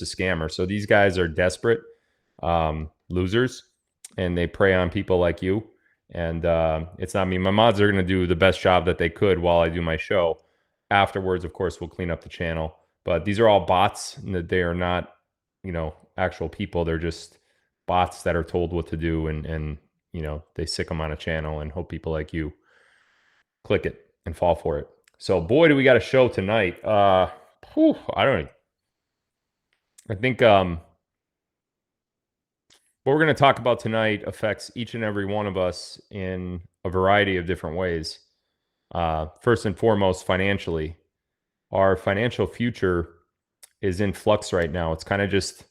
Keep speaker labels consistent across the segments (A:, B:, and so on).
A: just a scammer. So these guys are desperate losers, and they prey on people like you. And it's not me. My mods are going to do the best job that they could while I do my show. Afterwards, of course, we'll clean up the channel. But these are all bots, and that they are not, actual people. They're just bots that are told what to do, and they sick them on a channel and hope people like you click it and fall for it. So, boy, do we got a show tonight. I think what we're going to talk about tonight affects each and every one of us in a variety of different ways. First and foremost, financially. Our financial future is in flux right now. It's kind of just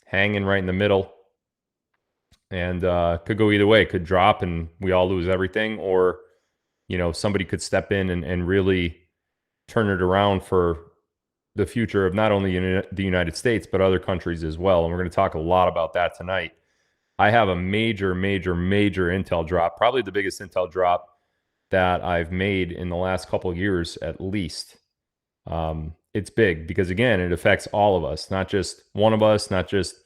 A: hanging right in the middle, and could go either way. It could drop and we all lose everything, or somebody could step in and really turn it around for the future of not only the United States, but other countries as well. And we're going to talk a lot about that tonight. I have a major Intel drop, probably the biggest Intel drop that I've made in the last couple of years at least. It's big because, again, it affects all of us, not just one of us, not just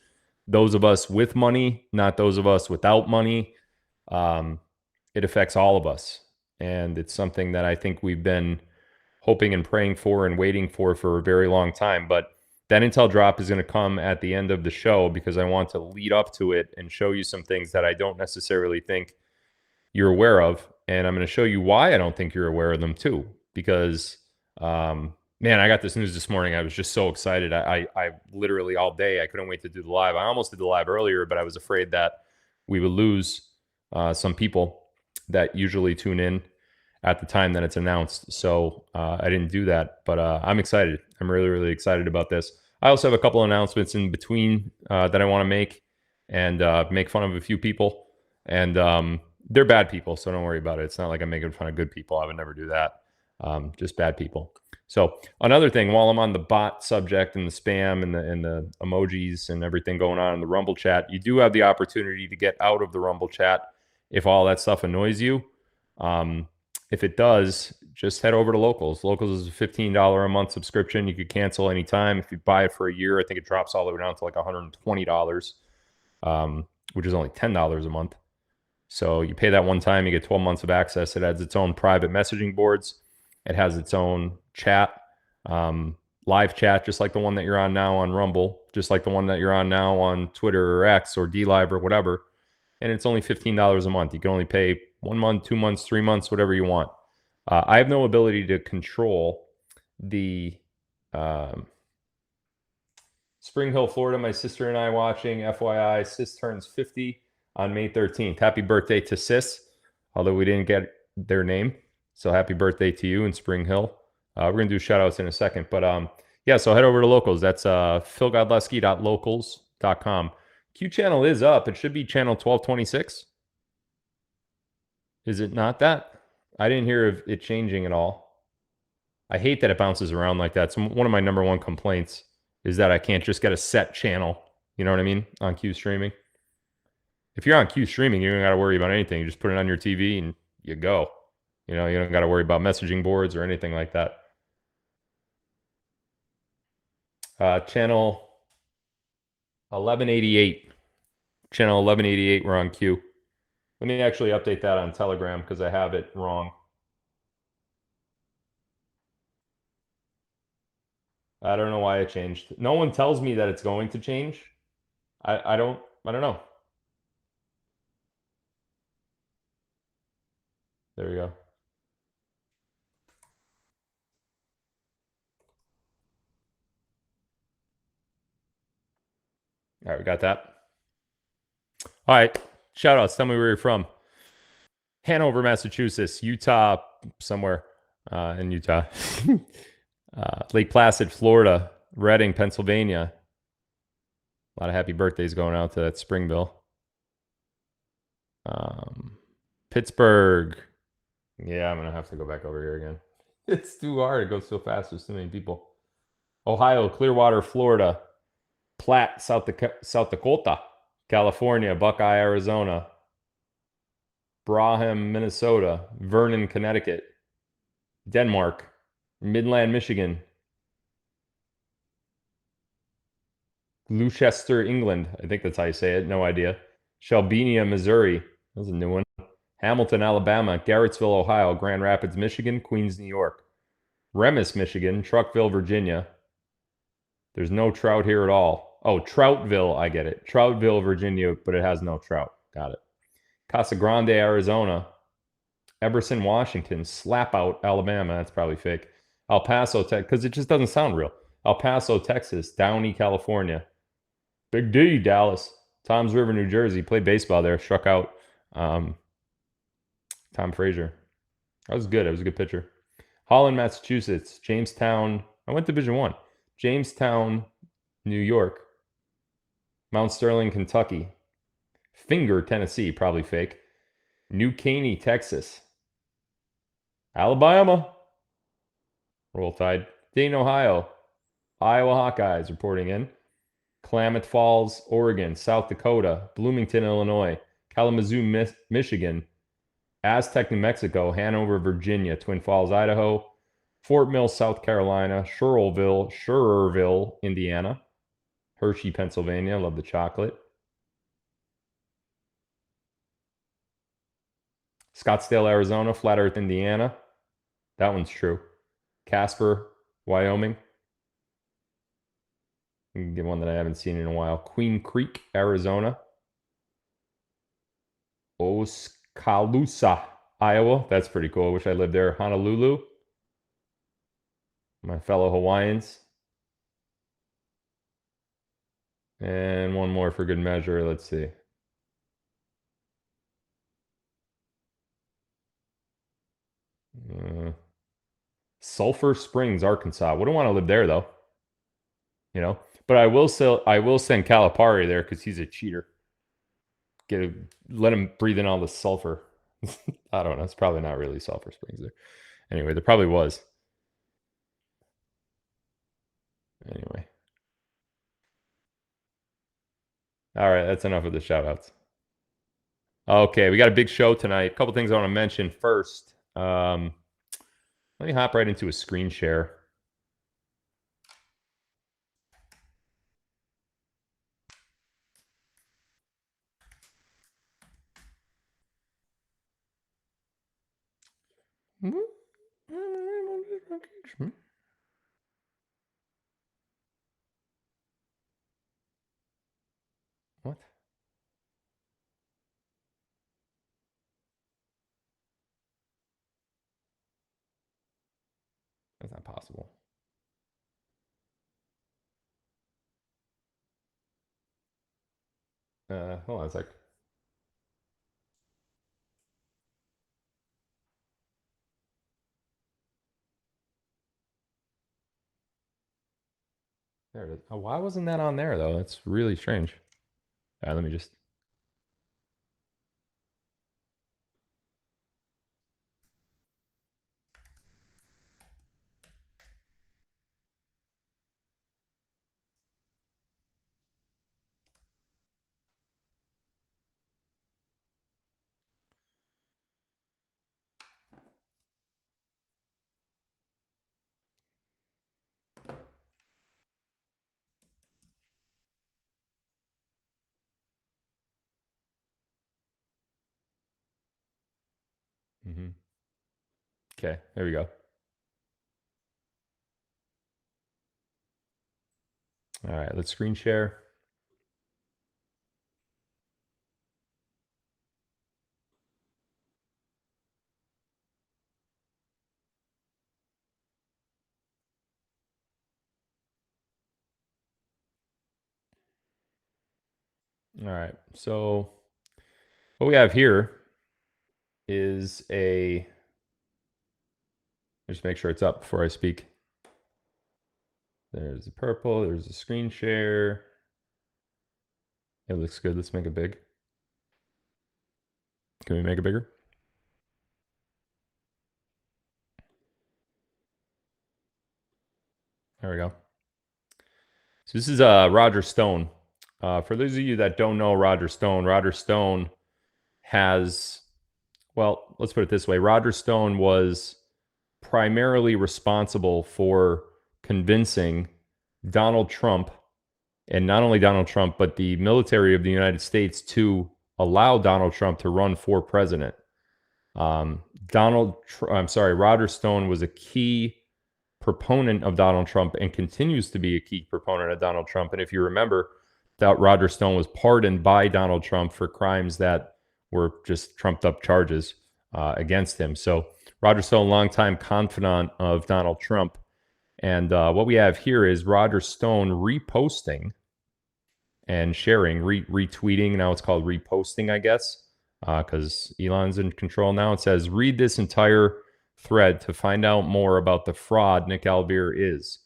A: those of us with money, not those of us without money. It affects all of us. And it's something that I think we've been hoping and praying for and waiting for a very long time. But that Intel drop is going to come at the end of the show because I want to lead up to it and show you some things that I don't necessarily think you're aware of. And I'm going to show you why I don't think you're aware of them too. Because, man, I got this news this morning. I was just so excited. I literally all day, I couldn't wait to do the live. I almost did the live earlier, but I was afraid that we would lose some people that usually tune in at the time that it's announced. So I didn't do that, but I'm excited. I'm really excited about this. I also have a couple announcements in between that I want to make, and make fun of a few people. And they're bad people, so don't worry about it. It's not like I'm making fun of good people. I would never do that. Just bad people. So another thing, while I'm on the bot subject and the spam and the emojis and everything going on in the Rumble chat, you do have the opportunity to get out of the Rumble chat if all that stuff annoys you. If it does, just head over to Locals. Locals is a $15 a month subscription. You could cancel anytime. If you buy it for a year, I think it drops all the way down to like $120, which is only $10 a month. So you pay that one time, you get 12 months of access. It has its own private messaging boards. It has its own chat, live chat, just like the one that you're on now on Rumble, just like the one that you're on now on Twitter or X or DLive or whatever. And it's only $15 a month. You can only pay 1 month, 2 months, 3 months, whatever you want. I have no ability to control the Spring Hill, Florida. My sister and I watching. FYI, Sis turns 50 on May 13th. Happy birthday to Sis, although we didn't get their name. So happy birthday to you in Spring Hill. We're going to do shout outs in a second. But yeah, so head over to Locals. That's philgodlewski.locals.com. Q channel is up. It should be channel 1226. Is it not that? I didn't hear of it changing at all. I hate that it bounces around like that. So one of my number one complaints is that I can't just get a set channel. You know what I mean? On Q streaming. If you're on Q streaming, you don't got to worry about anything. You just put it on your TV and you go. You don't got to worry about messaging boards or anything like that. Channel 1188. Channel 1188, we're on Q. Let me actually update that on Telegram because I have it wrong. I don't know why it changed. No one tells me that it's going to change. I don't know. There we go. All right, we got that. All right, shout outs. Tell me where you're from. Hanover, Massachusetts, Utah, somewhere in Utah. Lake Placid, Florida, Reading, Pennsylvania. A lot of happy birthdays going out to that Springville. Pittsburgh. Yeah, I'm going to have to go back over here again. It's too hard. It goes so fast. There's too many people. Ohio, Clearwater, Florida. Platte, South Dakota. California, Buckeye, Arizona. Braham, Minnesota. Vernon, Connecticut. Denmark. Midland, Michigan. Gloucester, England. I think that's how you say it. No idea. Shelbynia, Missouri. That's a new one. Hamilton, Alabama. Garrettsville, Ohio. Grand Rapids, Michigan. Queens, New York. Remus, Michigan. Truckville, Virginia. There's no trout here at all. Oh, Troutville. I get it. Troutville, Virginia, but it has no trout. Got it. Casa Grande, Arizona. Eberson, Washington. Slap Out, Alabama. That's probably fake. El Paso, Texas, because it just doesn't sound real. El Paso, Texas. Downey, California. Big D, Dallas. Toms River, New Jersey. Played baseball there. Struck out Tom Frazier. That was good. It was a good pitcher. Holland, Massachusetts. Jamestown. I went to Division One. Jamestown, New York. Mount Sterling, Kentucky. Finger, Tennessee. Probably fake. New Caney, Texas. Alabama. Roll Tide. Dayton, Ohio. Iowa Hawkeyes reporting in. Klamath Falls, Oregon. South Dakota. Bloomington, Illinois. Kalamazoo, Michigan. Aztec, New Mexico. Hanover, Virginia. Twin Falls, Idaho. Fort Mill, South Carolina. Schurrerville, Indiana. Hershey, Pennsylvania. Love the chocolate. Scottsdale, Arizona. Flat Earth, Indiana. That one's true. Casper, Wyoming. Get one that I haven't seen in a while. Queen Creek, Arizona. Oskaloosa, Iowa. That's pretty cool. I wish I lived there. Honolulu. My fellow Hawaiians. And one more for good measure. Let's see. Sulphur Springs, Arkansas. Wouldn't want to live there though. You know, but I will send Calipari there because he's a cheater. Let him breathe in all the sulfur. I don't know. It's probably not really Sulphur Springs there. Anyway, there probably was. Anyway. All right, that's enough of the shout outs. Okay, we got a big show tonight. A couple things I want to mention first. Let me hop right into a screen share. What? That's not possible. Hold on a sec. There it is. Oh, why wasn't that on there though? That's really strange. All right, let me just. Okay, there we go. All right, let's screen share. All right, so what we have here is a. Just make sure it's up before I speak. There's the purple. There's a screen share. It looks good. Let's make it big. Can we make it bigger? There we go. So this is Roger Stone. For those of you that don't know Roger Stone has, well, let's put it this way. Roger Stone was primarily responsible for convincing Donald Trump and not only Donald Trump, but the military of the United States to allow Donald Trump to run for president. Roger Stone was a key proponent of Donald Trump and continues to be a key proponent of Donald Trump. And if you remember, that Roger Stone was pardoned by Donald Trump for crimes that were just trumped up charges against him. So Roger Stone, longtime confidant of Donald Trump. And what we have here is Roger Stone reposting and sharing, retweeting. Now it's called reposting, I guess, because Elon's in control now. It says, read this entire thread to find out more about the fraud Nick Alvear is.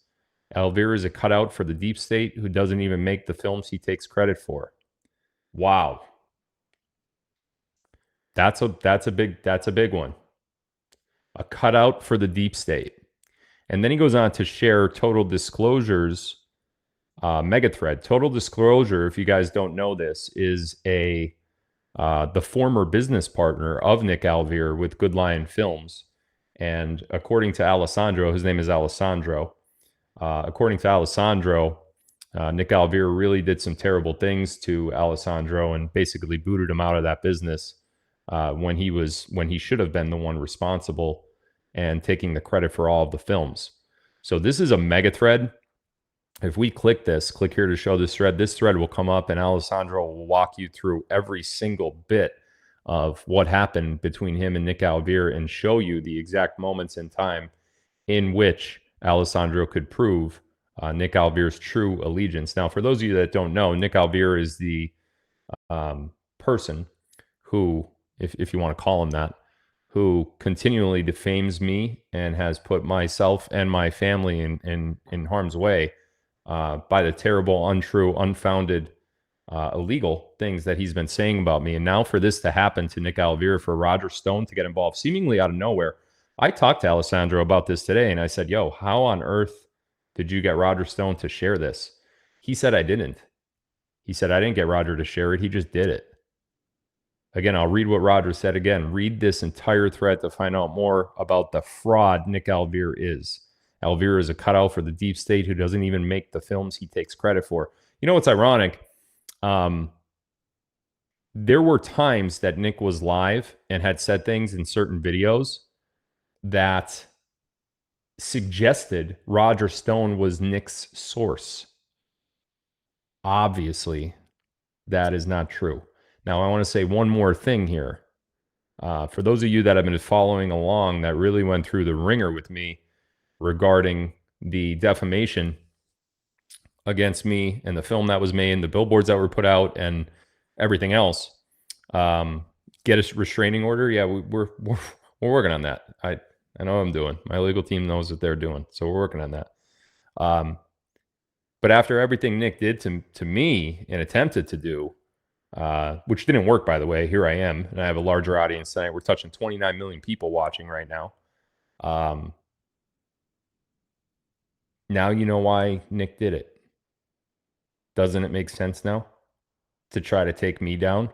A: Alvear is a cutout for the deep state who doesn't even make the films he takes credit for. Wow. That's a big one. A cutout for the deep state. And then he goes on to share Total Disclosure's mega thread. Total Disclosure, if you guys don't know this, is the former business partner of Nick Alvear with Good Lion Films. And according to Alessandro, his name is Alessandro. According to Alessandro, Nick Alvear really did some terrible things to Alessandro and basically booted him out of that business when he should have been the one responsible and taking the credit for all of the films. So this is a mega thread. If we click here to show this thread will come up and Alessandro will walk you through every single bit of what happened between him and Nick Alvear and show you the exact moments in time in which Alessandro could prove Nick Alvear's true allegiance. Now, for those of you that don't know, Nick Alvear is the person who, if you want to call him that, who continually defames me and has put myself and my family in harm's way by the terrible, untrue, unfounded, illegal things that he's been saying about me. And now for this to happen to Nick Alvear, for Roger Stone to get involved seemingly out of nowhere. I talked to Alessandro about this today and I said, yo, how on earth did you get Roger Stone to share this? He said, I didn't. He said, I didn't get Roger to share it. He just did it. Again, I'll read what Roger said again. Read this entire thread to find out more about the fraud Nick Alvear is. Alvear is a cutout for the deep state who doesn't even make the films he takes credit for. You know what's ironic? There were times that Nick was live and had said things in certain videos that suggested Roger Stone was Nick's source. Obviously, that is not true. Now, I want to say one more thing here. For those of you that have been following along that really went through the ringer with me regarding the defamation against me and the film that was made, the billboards that were put out, and everything else, get a restraining order. Yeah, we're working on that. I know what I'm doing. My legal team knows what they're doing, so we're working on that. But after everything Nick did to me and attempted to do, which didn't work, by the way, here I am, and I have a larger audience tonight. We're touching 29 million people watching right now. Now you know why Nick did it. Doesn't it make sense now to try to take me down?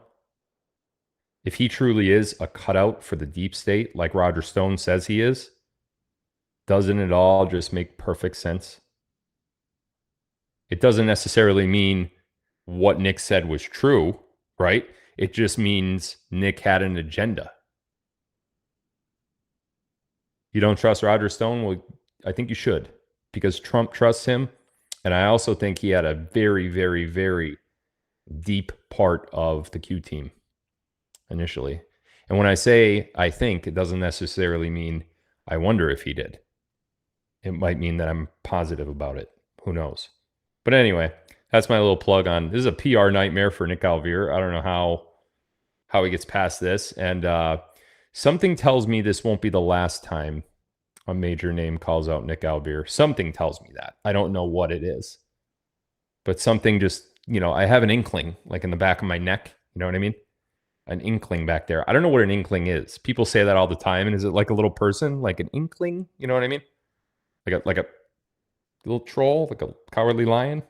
A: If he truly is a cutout for the deep state, like Roger Stone says he is, doesn't it all just make perfect sense? It doesn't necessarily mean what Nick said was true, right? It just means Nick had an agenda. You don't trust Roger Stone? Well, I think you should, because Trump trusts him. And I also think he had a very, very, very deep part of the Q team initially. And when I say I think, it doesn't necessarily mean I wonder if he did. It might mean that I'm positive about it. Who knows? But anyway, that's my little plug on. This is a PR nightmare for Nick Alvear. I don't know how he gets past this. And something tells me this won't be the last time a major name calls out Nick Alvear. Something tells me that. I don't know what it is. But something just, I have an inkling, like in the back of my neck. You know what I mean? An inkling back there. I don't know what an inkling is. People say that all the time. And is it like a little person? Like an inkling? You know what I mean? Like a little troll? Like a cowardly lion?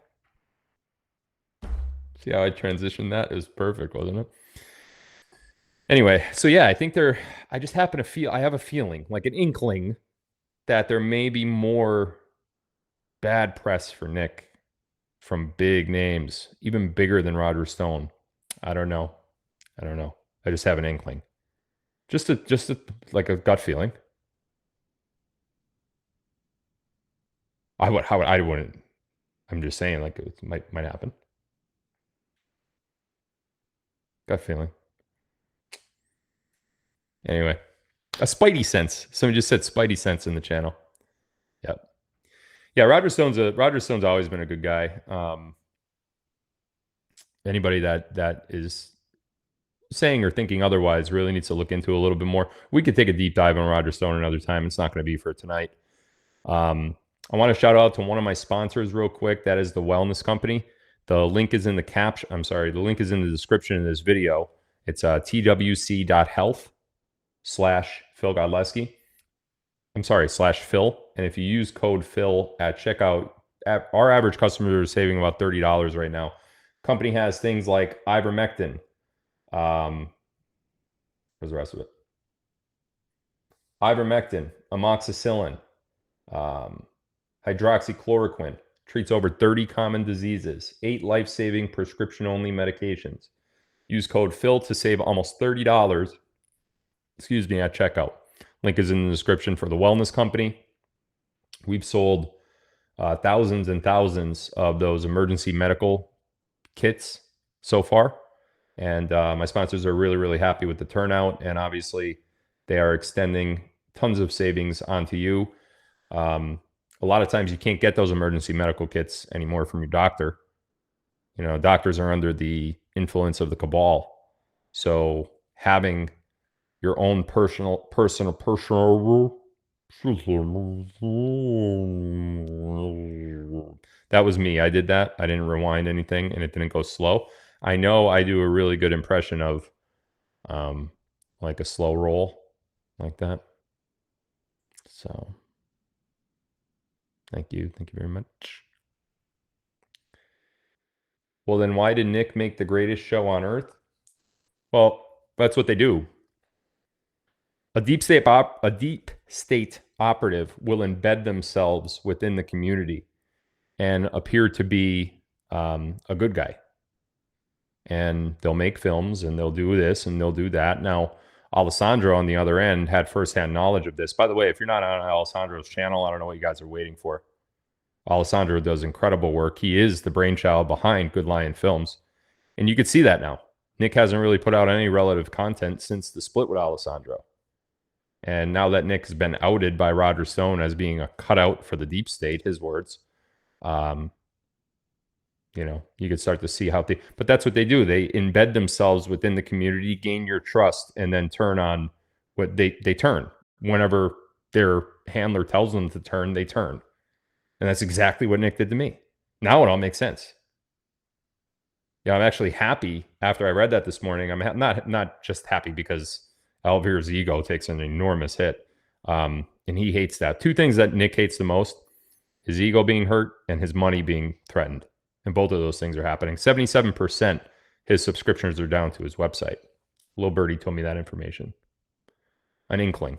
A: See how I transitioned that? It was perfect, wasn't it? Anyway, so yeah, I just happen to feel, I have a feeling, like an inkling, that there may be more bad press for Nick from big names, even bigger than Roger Stone. I don't know. I just have an inkling. Just like a gut feeling. I wouldn't. I'm just saying, like, it might happen. Gut feeling. Anyway, a spidey sense. Somebody just said spidey sense in the channel. Yep. Yeah, Roger Stone's always been a good guy. Anybody that is saying or thinking otherwise really needs to look into a little bit more. We could take a deep dive on Roger Stone another time. It's not going to be for tonight. I want to shout out to one of my sponsors real quick. That is the Wellness Company. The link is in the caption. I'm sorry. The link is in the description of this video. It's twc.health/Phil Godlewski. I'm sorry, /Phil. And if you use code Phil at checkout, our average customers are saving about $30 right now. Company has things like ivermectin. Where's the rest of it? Ivermectin, amoxicillin, hydroxychloroquine, treats over 30 common diseases, 8 life-saving prescription-only medications. Use code Phil to save almost $30, at checkout. Link is in the description for the Wellness Company. We've sold thousands and thousands of those emergency medical kits so far. And my sponsors are really, really happy with the turnout. And obviously, they are extending tons of savings onto you. A lot of times you can't get those emergency medical kits anymore from your doctor. You know, doctors are under the influence of the cabal. So having your own personal. That was me. I did that. I didn't rewind anything and it didn't go slow. I know I do a really good impression of like a slow roll like that. So thank you. Thank you very much. Well, then why did Nick make the greatest show on earth? Well, that's what they do. A deep state operative will embed themselves within the community and appear to be a good guy. And they'll make films and they'll do this and they'll do that. Now, Alessandro on the other end had firsthand knowledge of this. By the way, if you're not on Alessandro's channel, I don't know what you guys are waiting for. Alessandro does incredible work. He is the brainchild behind Good Lion Films. And you can see that now. Nick hasn't really put out any relative content since the split with Alessandro. And now that Nick has been outed by Roger Stone as being a cutout for the deep state, his words, you know, you could start to see how but that's what they do. They embed themselves within the community, gain your trust, and then turn on what they turn. Whenever their handler tells them to turn, they turn. And that's exactly what Nick did to me. Now it all makes sense. Yeah, I'm actually happy after I read that this morning. I'm not just happy because Alvir's ego takes an enormous hit. And he hates that. Two things that Nick hates the most: his ego being hurt and his money being threatened. And both of those things are happening. 77% his subscriptions are down to his website. Little Birdie told me that information. An inkling.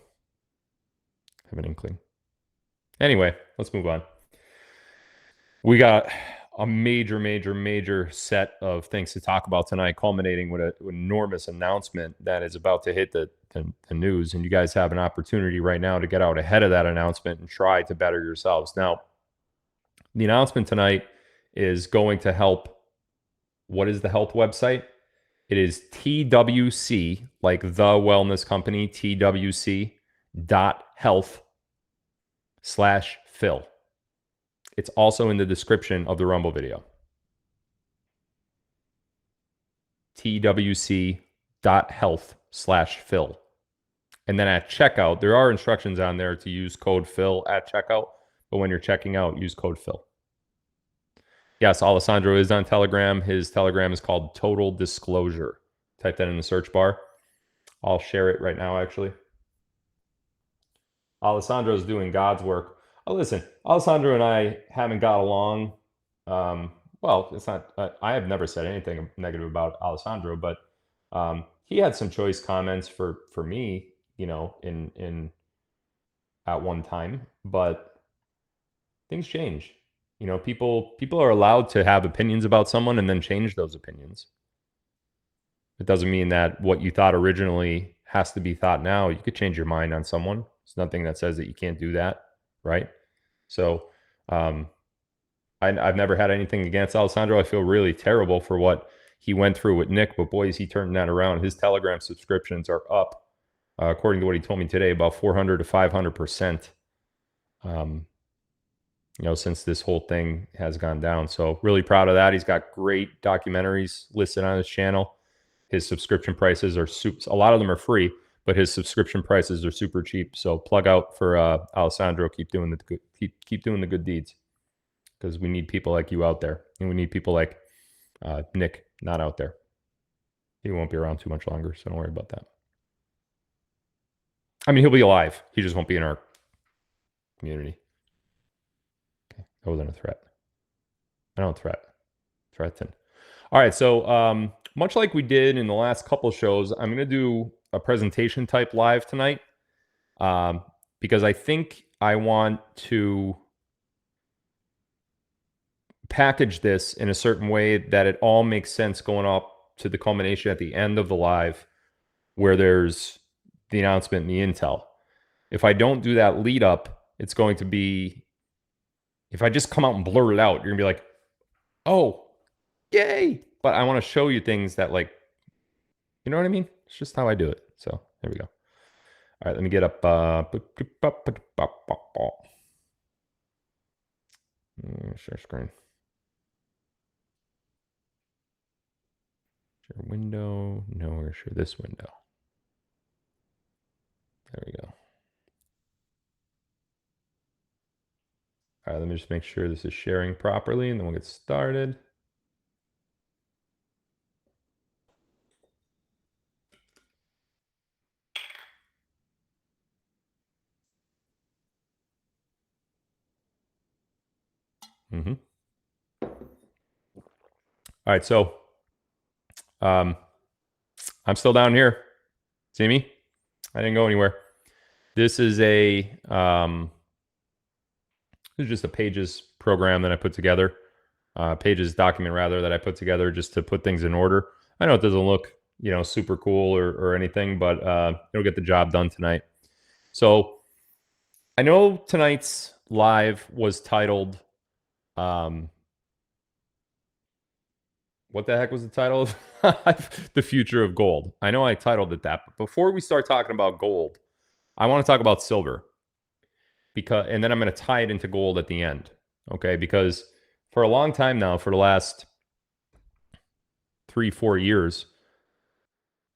A: I have an inkling. Anyway, let's move on. We got a major set of things to talk about tonight, culminating with an enormous announcement that is about to hit the news. And you guys have an opportunity right now to get out ahead of that announcement and try to better yourselves. Now, the announcement tonight is going to help. What is the health website? It is TWC, like the wellness company, TWC.health/Phil. It's also in the description of the Rumble video. TWC.health/Phil. And then at checkout, there are instructions on there to use code Phil at checkout. But when you're checking out, use code Phil. Yes, Alessandro is on Telegram. His Telegram is called Total Disclosure. Type that in the search bar. I'll share it right now, actually. Alessandro's doing God's work. Oh, listen, Alessandro and I haven't got along. Well, it's not. I have never said anything negative about Alessandro, but he had some choice comments for me, you know, in at one time. But things change, People are allowed to have opinions about someone and then change those opinions. It doesn't mean that what you thought originally has to be thought now. You could change your mind on someone. There's nothing that says that you can't do that, right? So I've never had anything against Alessandro. I feel really terrible for what he went through with Nick, but boy, is he turning that around. His Telegram subscriptions are up, according to what he told me today, about 400 to 500%. Since this whole thing has gone down. So really proud of that. He's got great documentaries listed on his channel. His subscription prices are a lot of them are free, but his subscription prices are super cheap. So plug out for Alessandro. Keep doing the good deeds, because we need people like you out there, and we need people like Nick not out there. He won't be around too much longer, so don't worry about that. I mean, he'll be alive. He just won't be in our community. Okay, that wasn't a threat. I don't threaten. All right, so much like we did in the last couple of shows, I'm going to do a presentation type live tonight, because I think I want to package this in a certain way that it all makes sense going up to the culmination at the end of the live, where there's the announcement and the intel. If I don't do that lead up, it's going to be, if I just come out and blur it out, you're gonna be like, oh, yay. But I want to show you things that, like, you know what I mean? It's just how I do it. So there we go. All right, let me get up. Share screen. Share window. No, we're gonna share this window. There we go. All right, let me just make sure this is sharing properly, and then we'll get started. All right, so I'm still down here. See me? I didn't go anywhere. This is just a Pages program that I put together, Pages document rather, that I put together just to put things in order. I know it doesn't look, super cool or anything, but it'll get the job done tonight. So I know tonight's live was titled, what the heck was the title? The Future of Gold. I know I titled it that, but before we start talking about gold, I want to talk about silver, and then I'm going to tie it into gold at the end. Okay, because for a long time now, for the last 3-4 years,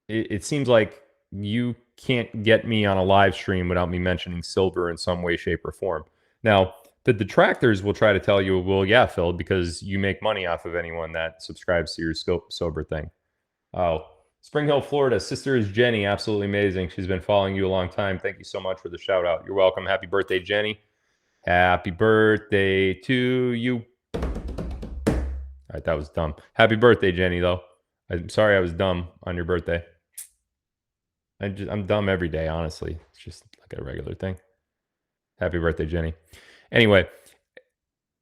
A: it seems like you can't get me on a live stream without me mentioning silver in some way, shape, or form. Now, the detractors will try to tell you, well, yeah, Phil, because you make money off of anyone that subscribes to your sober thing. Oh, Spring Hill, Florida. Sister is Jenny. Absolutely amazing. She's been following you a long time. Thank you so much for the shout out. You're welcome. Happy birthday, Jenny. Happy birthday to you. All right, that was dumb. Happy birthday, Jenny, though. I'm sorry I was dumb on your birthday. I'm dumb every day, honestly. It's just like a regular thing. Happy birthday, Jenny. Anyway,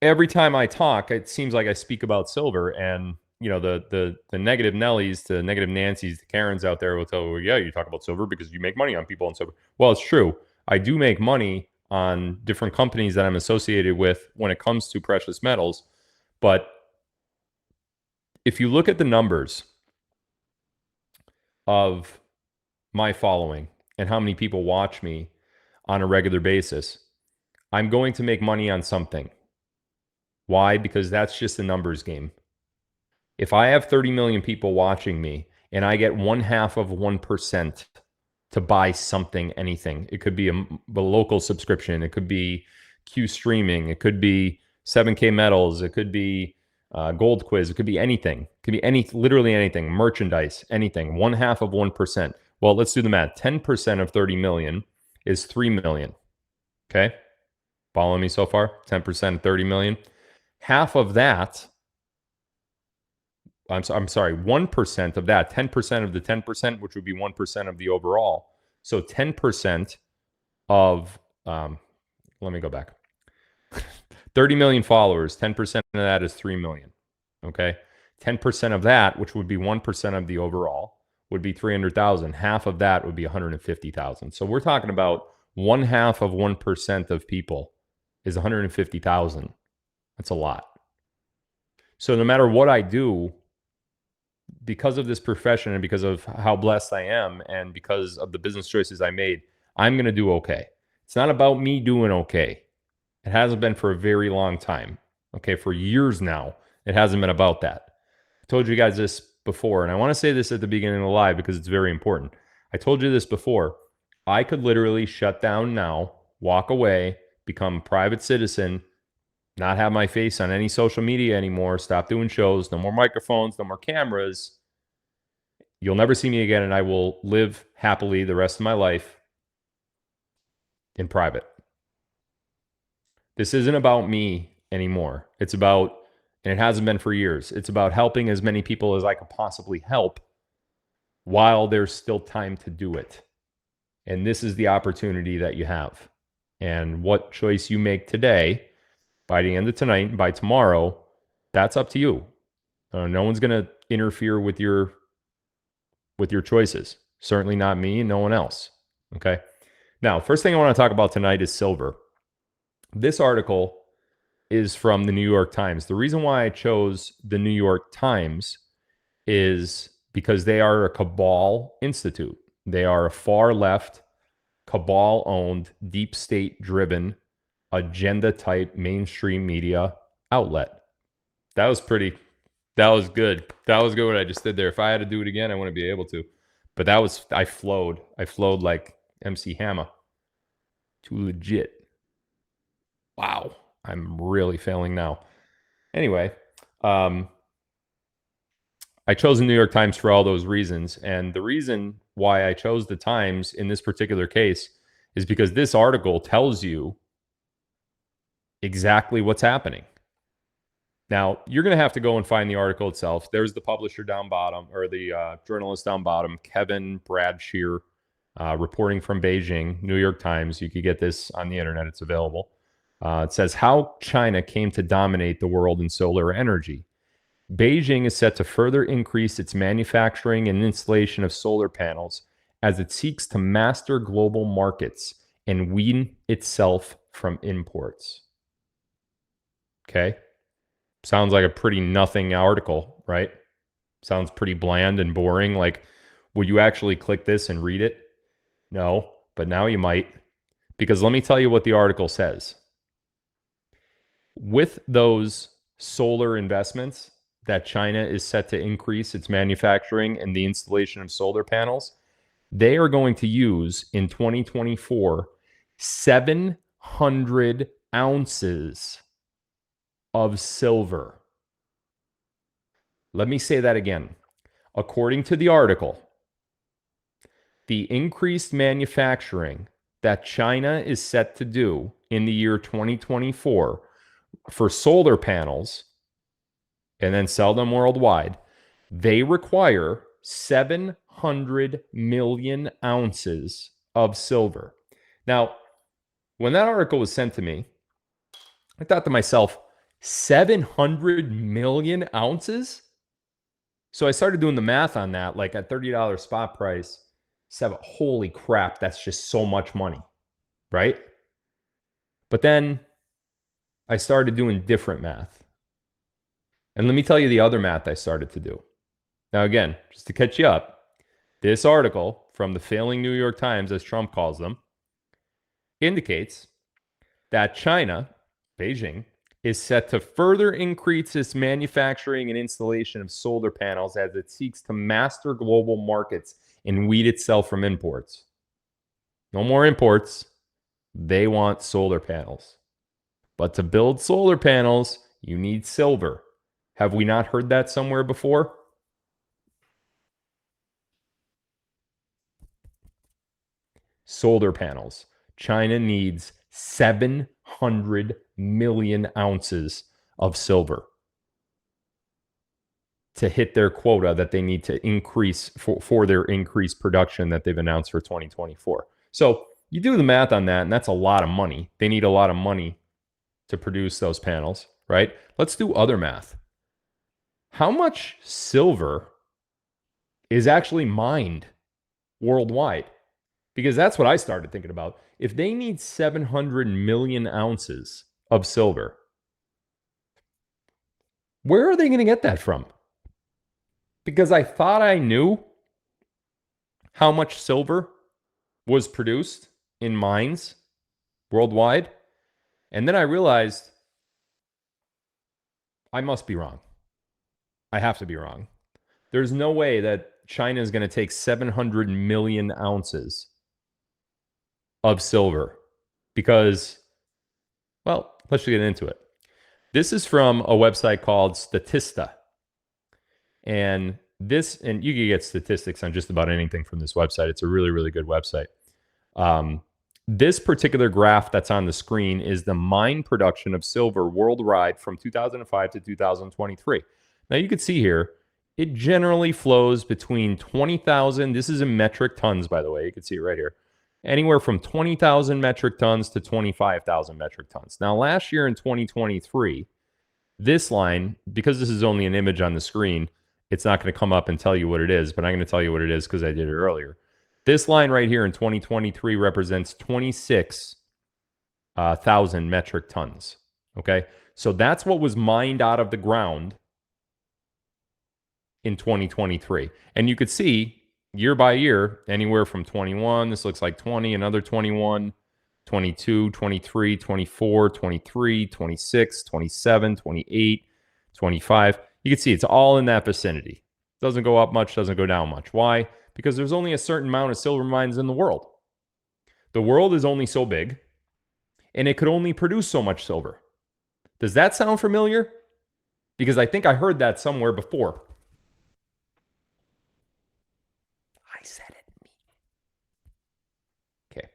A: every time I talk, it seems like I speak about silver, and the negative Nellies to negative Nancy's to Karens out there will tell you, yeah, you talk about silver because you make money on people on silver. Well, it's true. I do make money on different companies that I'm associated with when it comes to precious metals. But if you look at the numbers of my following and how many people watch me on a regular basis, I'm going to make money on something. Why? Because that's just a numbers game. If I have 30 million people watching me and I get 0.5% to buy something, anything, it could be a local subscription, it could be Q streaming, it could be 7K metals, it could be gold quiz, it could be anything, it could be literally anything, merchandise, anything, 0.5%. Well, let's do the math. 10% of 30 million is 3 million. Okay. Following me so far? 10% of 30 million. Half of that, I'm sorry, 1% of that, 10% of the 10%, which would be 1% of the overall. So 10% of, let me go back. 30 million followers, 10% of that is 3 million. Okay. 10% of that, which would be 1% of the overall, would be 300,000. Half of that would be 150,000. So we're talking about 1/2 of 1% of people is 150,000. That's a lot. So no matter what I do, because of this profession and because of how blessed I am and because of the business choices I made, I'm going to do okay. It's not about me doing okay. It hasn't been for a very long time. Okay, for years now, it hasn't been about that. I told you guys this before, and I want to say this at the beginning of the live because it's very important. I told you this before. I could literally shut down now, walk away, become a private citizen, not have my face on any social media anymore, stop doing shows, no more microphones, no more cameras. You'll never see me again, and I will live happily the rest of my life in private. This isn't about me anymore. It's about, and it hasn't been for years, it's about helping as many people as I could possibly help while there's still time to do it. And this is the opportunity that you have. And what choice you make today, by the end of tonight and by tomorrow, that's up to you. No one's going to interfere with your choices. Certainly not me and no one else. Okay. Now, first thing I want to talk about tonight is silver. This article is from the New York Times. The reason why I chose the New York Times is because they are a cabal institute. They are a far left, cabal owned, deep state driven, agenda type mainstream media outlet. That was good. That was good what I just did there. If I had to do it again, I wouldn't be able to. But I flowed like MC Hammer. Too legit. Wow. I'm really failing now. Anyway, I chose the New York Times for all those reasons. And the reason why I chose the Times in this particular case is because this article tells you exactly what's happening. Now, you're going to have to go and find the article itself. There's the publisher down bottom, or the journalist down bottom, Kevin Bradshear, reporting from Beijing, New York Times. You could get this on the internet. It's available. It says, how China came to dominate the world in solar energy. Beijing is set to further increase its manufacturing and installation of solar panels as it seeks to master global markets and wean itself from imports. Okay. Sounds like a pretty nothing article, right? Sounds pretty bland and boring. Like, would you actually click this and read it? No, but now you might. Because let me tell you what the article says. With those solar investments that China is set to increase its manufacturing and the installation of solar panels, they are going to use in 2024 700 ounces of silver. Let me say that again. According to the article, the increased manufacturing that China is set to do in the year 2024 for solar panels and then sell them worldwide, they require 700 million ounces of silver. Now, when that article was sent to me, I thought to myself, 700 million ounces? So I started doing the math on that, like at $30 spot price. Holy crap, that's just so much money, right? But then I started doing different math. And let me tell you the other math I started to do. Now, again, just to catch you up, this article from the failing New York Times, as Trump calls them, indicates that China, Beijing, is set to further increase its manufacturing and installation of solar panels as it seeks to master global markets and weed itself from imports. No more imports. They want solar panels. But to build solar panels, you need silver. Have we not heard that somewhere before? Solar panels. China needs 700 million ounces of silver to hit their quota that they need to increase for their increased production that they've announced for 2024. So you do the math on that, and that's a lot of money. They need a lot of money to produce those panels, right? Let's do other math. How much silver is actually mined worldwide? Because that's what I started thinking about. If they need 700 million ounces of silver, where are they going to get that from? Because I thought I knew how much silver was produced in mines worldwide. And then I realized I must be wrong. I have to be wrong. There's no way that China is going to take 700 million ounces of silver because, well, let's get into it. This is from a website called Statista. And you can get statistics on just about anything from this website. It's a really, really good website. This particular graph that's on the screen is the mine production of silver worldwide from 2005 to 2023. Now you can see here, it generally flows between 20,000. This is in metric tons, by the way. You can see it right here. Anywhere from 20,000 metric tons to 25,000 metric tons. Now, last year in 2023, this line, because this is only an image on the screen, it's not going to come up and tell you what it is, but I'm going to tell you what it is because I did it earlier. This line right here in 2023 represents 26,000 metric tons. Okay, so that's what was mined out of the ground in 2023. And you could see year by year, anywhere from 21, this looks like 20, another 21, 22, 23, 24, 23, 26, 27, 28, 25. You can see it's all in that vicinity. Doesn't go up much, doesn't go down much. Why? Because there's only a certain amount of silver mines in the world. The world is only so big, and it could only produce so much silver. Does that sound familiar? Because I think I heard that somewhere before. I said it. Okay.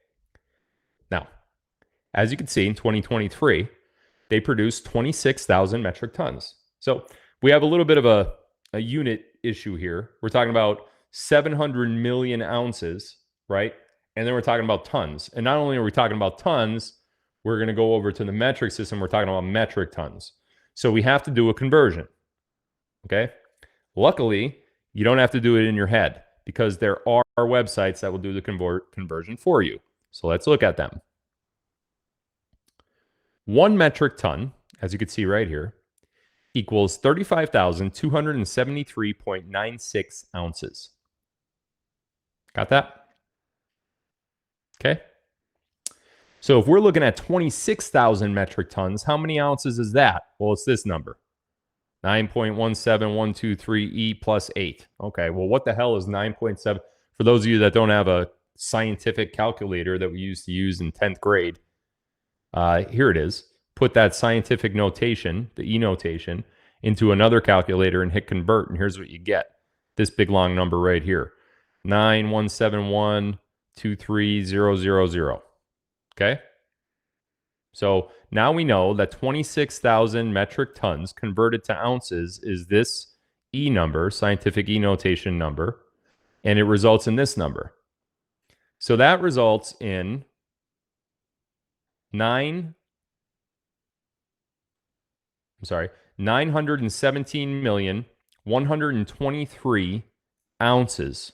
A: Now, as you can see, in 2023, they produced 26,000 metric tons. So we have a little bit of a unit issue here. We're talking about 700 million ounces, right? And then we're talking about tons. And not only are we talking about tons, we're going to go over to the metric system. We're talking about metric tons. So we have to do a conversion, okay? Luckily, you don't have to do it in your head because there are websites that will do the conversion for you. So let's look at them. 1 metric ton, as you can see right here, equals 35,273.96 ounces. Got that? Okay. So if we're looking at 26,000 metric tons, how many ounces is that? Well, it's this number. 9.17123 E plus 8. Okay, well, what the hell is 9.7? For those of you that don't have a scientific calculator that we used to use in 10th grade, here it is. Put that scientific notation, the E notation, into another calculator and hit convert, and here's what you get. This big long number right here. 9.17123,000. Okay? So now we know that 26,000 metric tons converted to ounces is this E number, scientific E notation number, and it results in this number. So that results in 917,123 ounces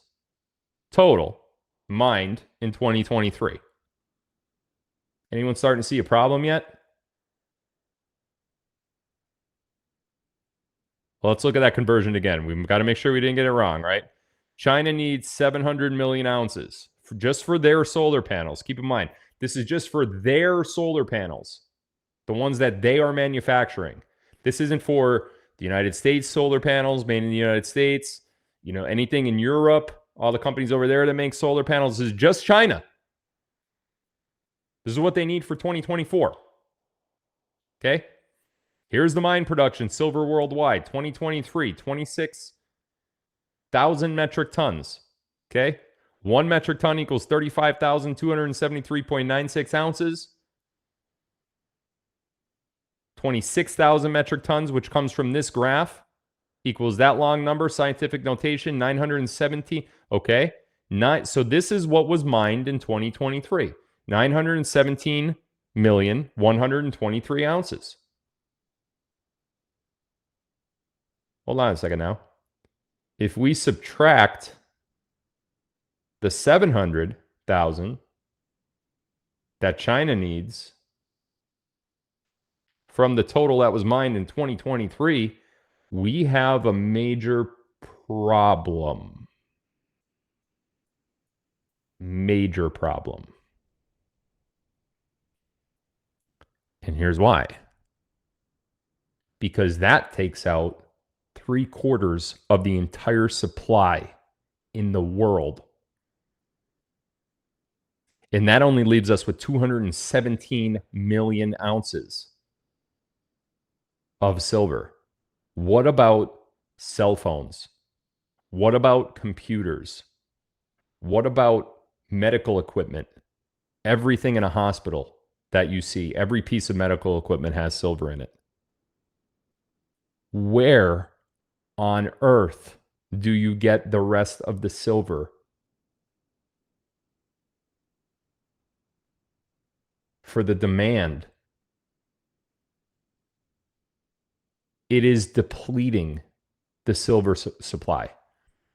A: total mined in 2023. Anyone starting to see a problem yet? Well, let's look at that conversion again. We've got to make sure we didn't get it wrong, right? China needs 700 million ounces just for their solar panels. Keep in mind, this is just for their solar panels, the ones that they are manufacturing. This isn't for the United States solar panels made in the United States, anything in Europe, all the companies over there that make solar panels. This is just China. This is what they need for 2024. Okay? Here's the mine production, silver worldwide, 2023, 26,000 metric tons. Okay? 1 metric ton equals 35,273.96 ounces. 26,000 metric tons, which comes from this graph, equals that long number, scientific notation, 917. Okay? So this is what was mined in 2023. 917 million 123 ounces. Hold on a second now. If we subtract the 700,000 that China needs from the total that was mined in 2023, we have a major problem. Major problem. And here's why. Because that takes out 3/4 of the entire supply in the world. And that only leaves us with 217 million ounces of silver. What about cell phones? What about computers? What about medical equipment? Everything in a hospital that you see, every piece of medical equipment has silver in it. Where on earth do you get the rest of the silver? For the demand. It is depleting the silver supply,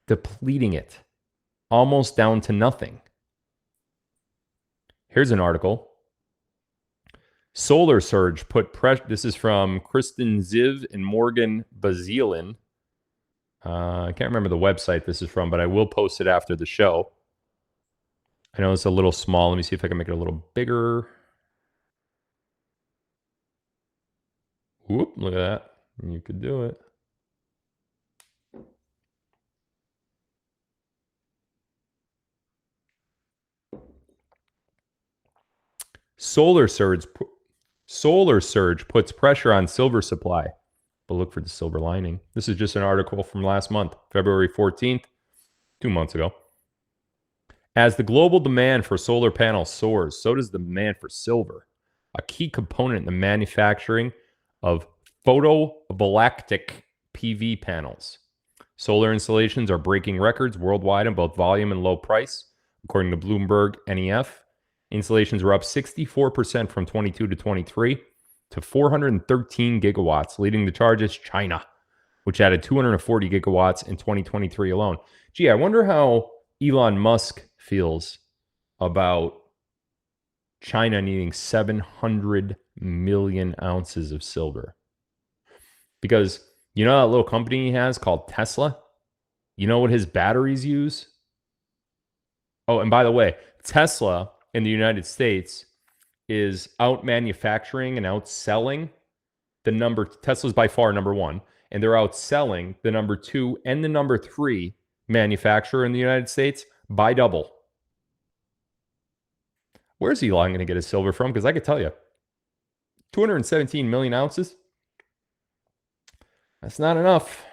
A: depleting it almost down to nothing. Here's an article. Solar surge put pressure. This is from Kristen Ziv and Morgan Bazilin. I can't remember the website this is from, but I will post it after the show. I know it's a little small. Let me see if I can make it a little bigger. Whoop, look at that. You could do it. Solar surge puts pressure on silver supply, but look for the silver lining. This is just an article from last month, February 14th, 2 months ago. As the global demand for solar panels soars, so does the demand for silver, a key component in the manufacturing of photovoltaic PV panels. Solar installations are breaking records worldwide in both volume and low price. According to Bloomberg NEF, installations were up 64% from 22 to 23 to 413 gigawatts. Leading the charge is China, which added 240 gigawatts in 2023 alone. Gee, I wonder how Elon Musk feels about China needing 700 million ounces of silver. Because you know that little company he has called Tesla? You know what his batteries use? Oh, and by the way, Tesla in the United States is out manufacturing and outselling the number. Tesla's by far number one, and they're outselling the number 2 and the number 3 manufacturer in the United States by double. Where's Elon going to get his silver from? Because I could tell you, 217 million ounces, that's not enough.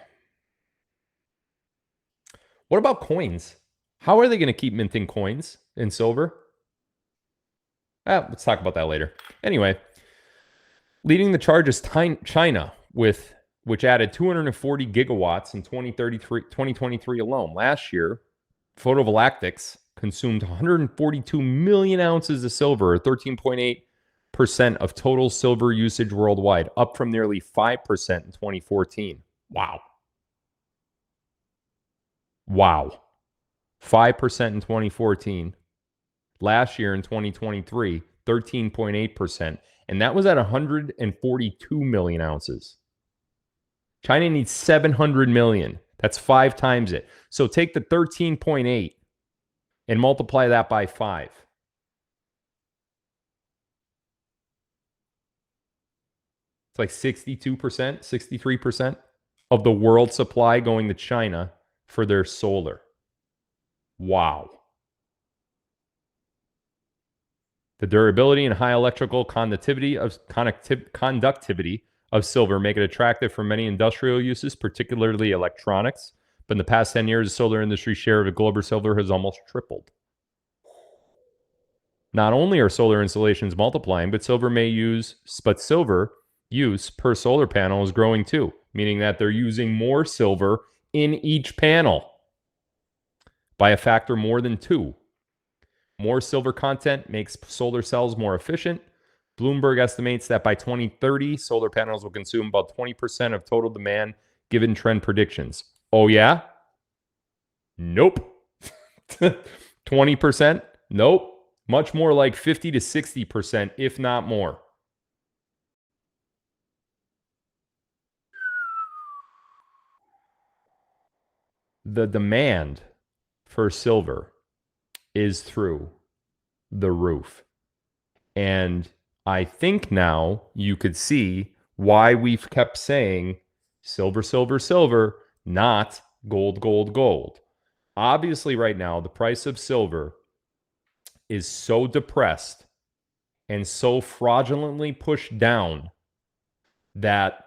A: What about coins? How are they going to keep minting coins in silver? Let's talk about that later. Anyway, leading the charge is China, which added 240 gigawatts in 2023 alone. Last year, photovoltaics consumed 142 million ounces of silver, or 13.8% of total silver usage worldwide, up from nearly 5% in 2014. Wow. 5% in 2014. Last year in 2023, 13.8%. And that was at 142 million ounces. China needs 700 million. That's 5 times it. So take the 13.8 and multiply that by 5. It's like 62%, 63% of the world supply going to China for their solar. Wow. The durability and high electrical conductivity of silver make it attractive for many industrial uses, particularly electronics. But in the past 10 years, the solar industry share of global silver has almost tripled. Not only are solar installations multiplying, but silver use per solar panel is growing too, meaning that they're using more silver in each panel by a factor more than 2. More silver content makes solar cells more efficient, Bloomberg estimates that by 2030, solar panels will consume about 20% of total demand given trend predictions. Oh, yeah? Nope. 20%? Nope. Much more like 50 to 60%, if not more. The demand for silver is through the roof. And I think now you could see why we've kept saying silver, silver, silver, not gold, gold, gold. Obviously, right now, the price of silver is so depressed and so fraudulently pushed down that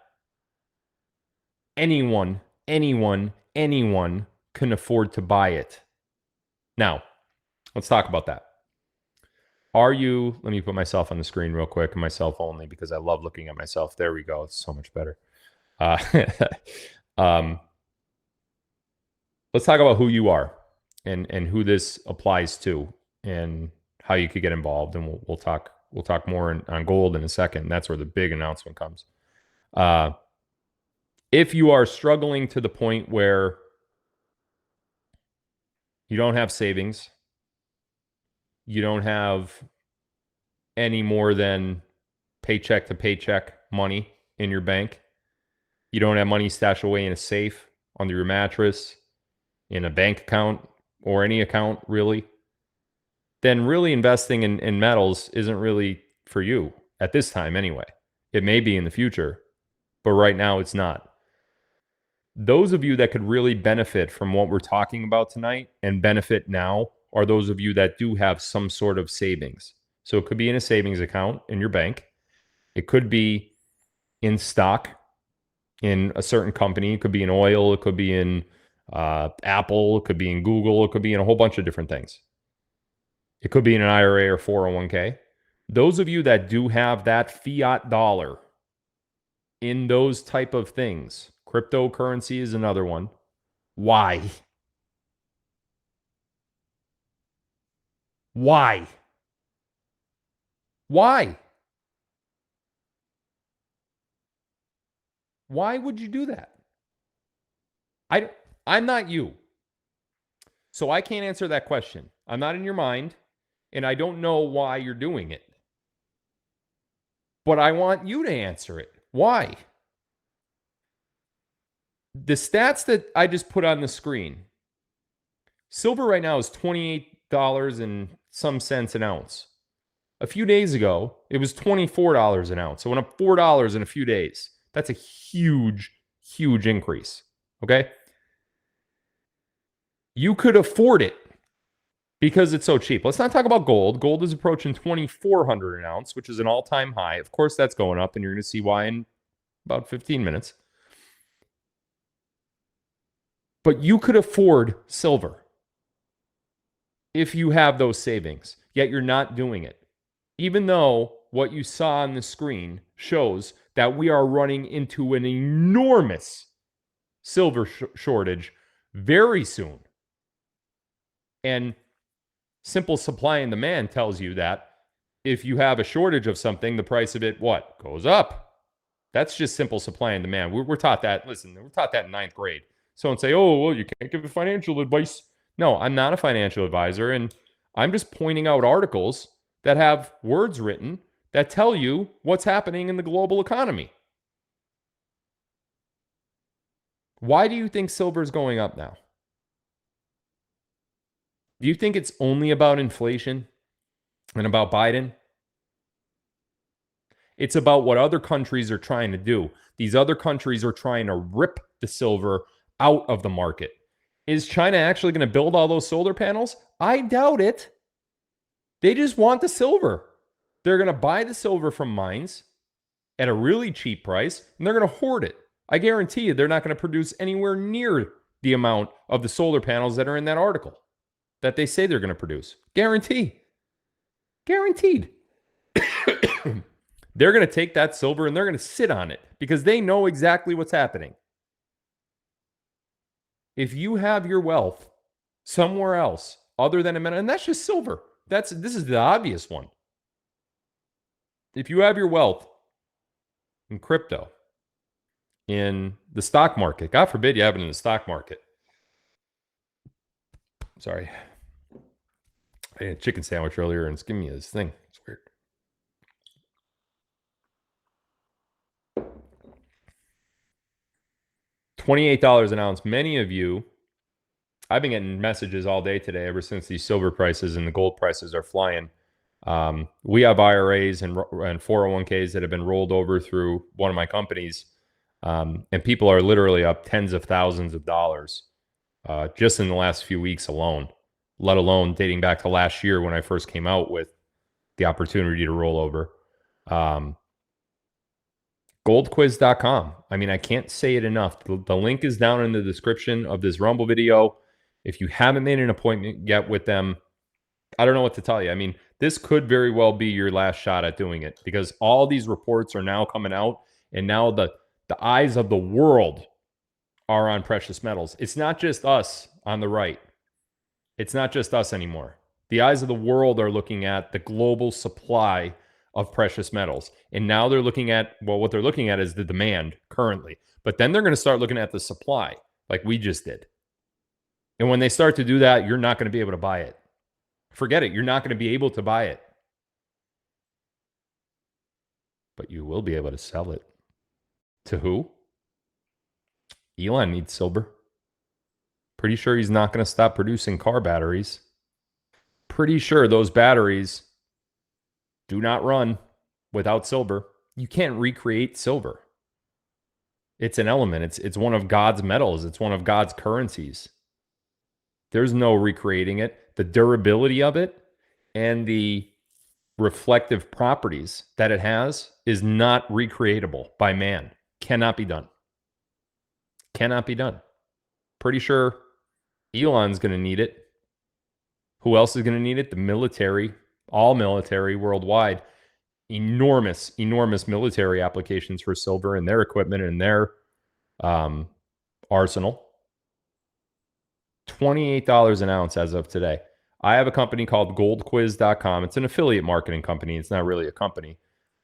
A: anyone can afford to buy it. Now, let's talk about that. Let me put myself on the screen real quick, and myself only, because I love looking at myself. There we go. It's so much better. Let's talk about who you are and who this applies to and how you could get involved. And we'll talk more on gold in a second. That's where the big announcement comes. If you are struggling to the point where you don't have savings, you don't have any more than paycheck to paycheck money in your bank, you don't have money stashed away in a safe, under your mattress, in a bank account, or any account really, then really investing in metals isn't really for you at this time anyway. It may be in the future, but right now it's not. Those of you that could really benefit from what we're talking about tonight and benefit now are those of you that do have some sort of savings. So it could be in a savings account in your bank. It could be in stock in a certain company. It could be in oil. It could be in Apple. It could be in Google. It could be in a whole bunch of different things. It could be in an IRA or 401k. Those of you that do have that fiat dollar in those type of things, cryptocurrency is another one. Why? Why? Why? Why would you do that? I'm not you. So I can't answer that question. I'm not in your mind, and I don't know why you're doing it. But I want you to answer it. Why? The stats that I just put on the screen, silver right now is $28 and some cents an ounce. A few days ago, it was $24 an ounce. So it went up $4 in a few days. That's a huge, huge increase. Okay? You could afford it because it's so cheap. Let's not talk about gold. Gold is approaching $2,400 an ounce, which is an all-time high. Of course, that's going up, and you're going to see why in about 15 minutes. But you could afford silver if you have those savings, yet you're not doing it. Even though what you saw on the screen shows that we are running into an enormous silver shortage very soon. And simple supply and demand tells you that if you have a shortage of something, the price of it, what? Goes up. That's just simple supply and demand. We're taught that. Listen, we're taught that in 9th grade. Someone say, oh, well, you can't give financial advice. No, I'm not a financial advisor. And I'm just pointing out articles that have words written that tell you what's happening in the global economy. Why do you think silver is going up now? Do you think it's only about inflation and about Biden? It's about what other countries are trying to do. These other countries are trying to rip the silver out of the market. Is China actually going to build all those solar panels? I doubt it. They just want the silver. They're going to buy the silver from mines at a really cheap price, and they're going to hoard it. I guarantee you they're not going to produce anywhere near the amount of the solar panels that are in that article that they say they're going to produce. Guaranteed. They're going to take that silver and they're going to sit on it because they know exactly what's happening. If you have your wealth somewhere else other than a metal, and that's just silver. This is the obvious one. If you have your wealth in crypto, in the stock market, God forbid you have it in the stock market. Sorry. I had a chicken sandwich earlier and it's giving me this thing. It's weird. $28 an ounce. Many of you, I've been getting messages all day today ever since these silver prices and the gold prices are flying. We have IRAs and 401ks that have been rolled over through one of my companies. And people are literally up tens of thousands of dollars just in the last few weeks alone, let alone dating back to last year when I first came out with the opportunity to roll over. Goldquiz.com. I mean, I can't say it enough. The link is down in the description of this Rumble video. If you haven't made an appointment yet with them, I don't know what to tell you. I mean, this could very well be your last shot at doing it because all these reports are now coming out, and now the eyes of the world are on precious metals. It's not just us on the right. It's not just us anymore. The eyes of the world are looking at the global supply of precious metals. And now they're looking at, well, what they're looking at is the demand currently. But then they're going to start looking at the supply like we just did. And when they start to do that, you're not going to be able to buy it. Forget it. You're not going to be able to buy it. But you will be able to sell it. To who? Elon needs silver. Pretty sure he's not going to stop producing car batteries. Pretty sure those batteries do not run without silver. You can't recreate silver. It's an element. It's one of God's metals. It's one of God's currencies. There's no recreating it. The durability of it and the reflective properties that it has is not recreatable by man. Cannot be done. Cannot be done. Pretty sure Elon's going to need it. Who else is going to need it? The military, all military worldwide. Enormous military applications for silver in their equipment and their arsenal. $28 an ounce as of today. I have a company called goldquiz.com. It's an affiliate marketing company. It's not really a company.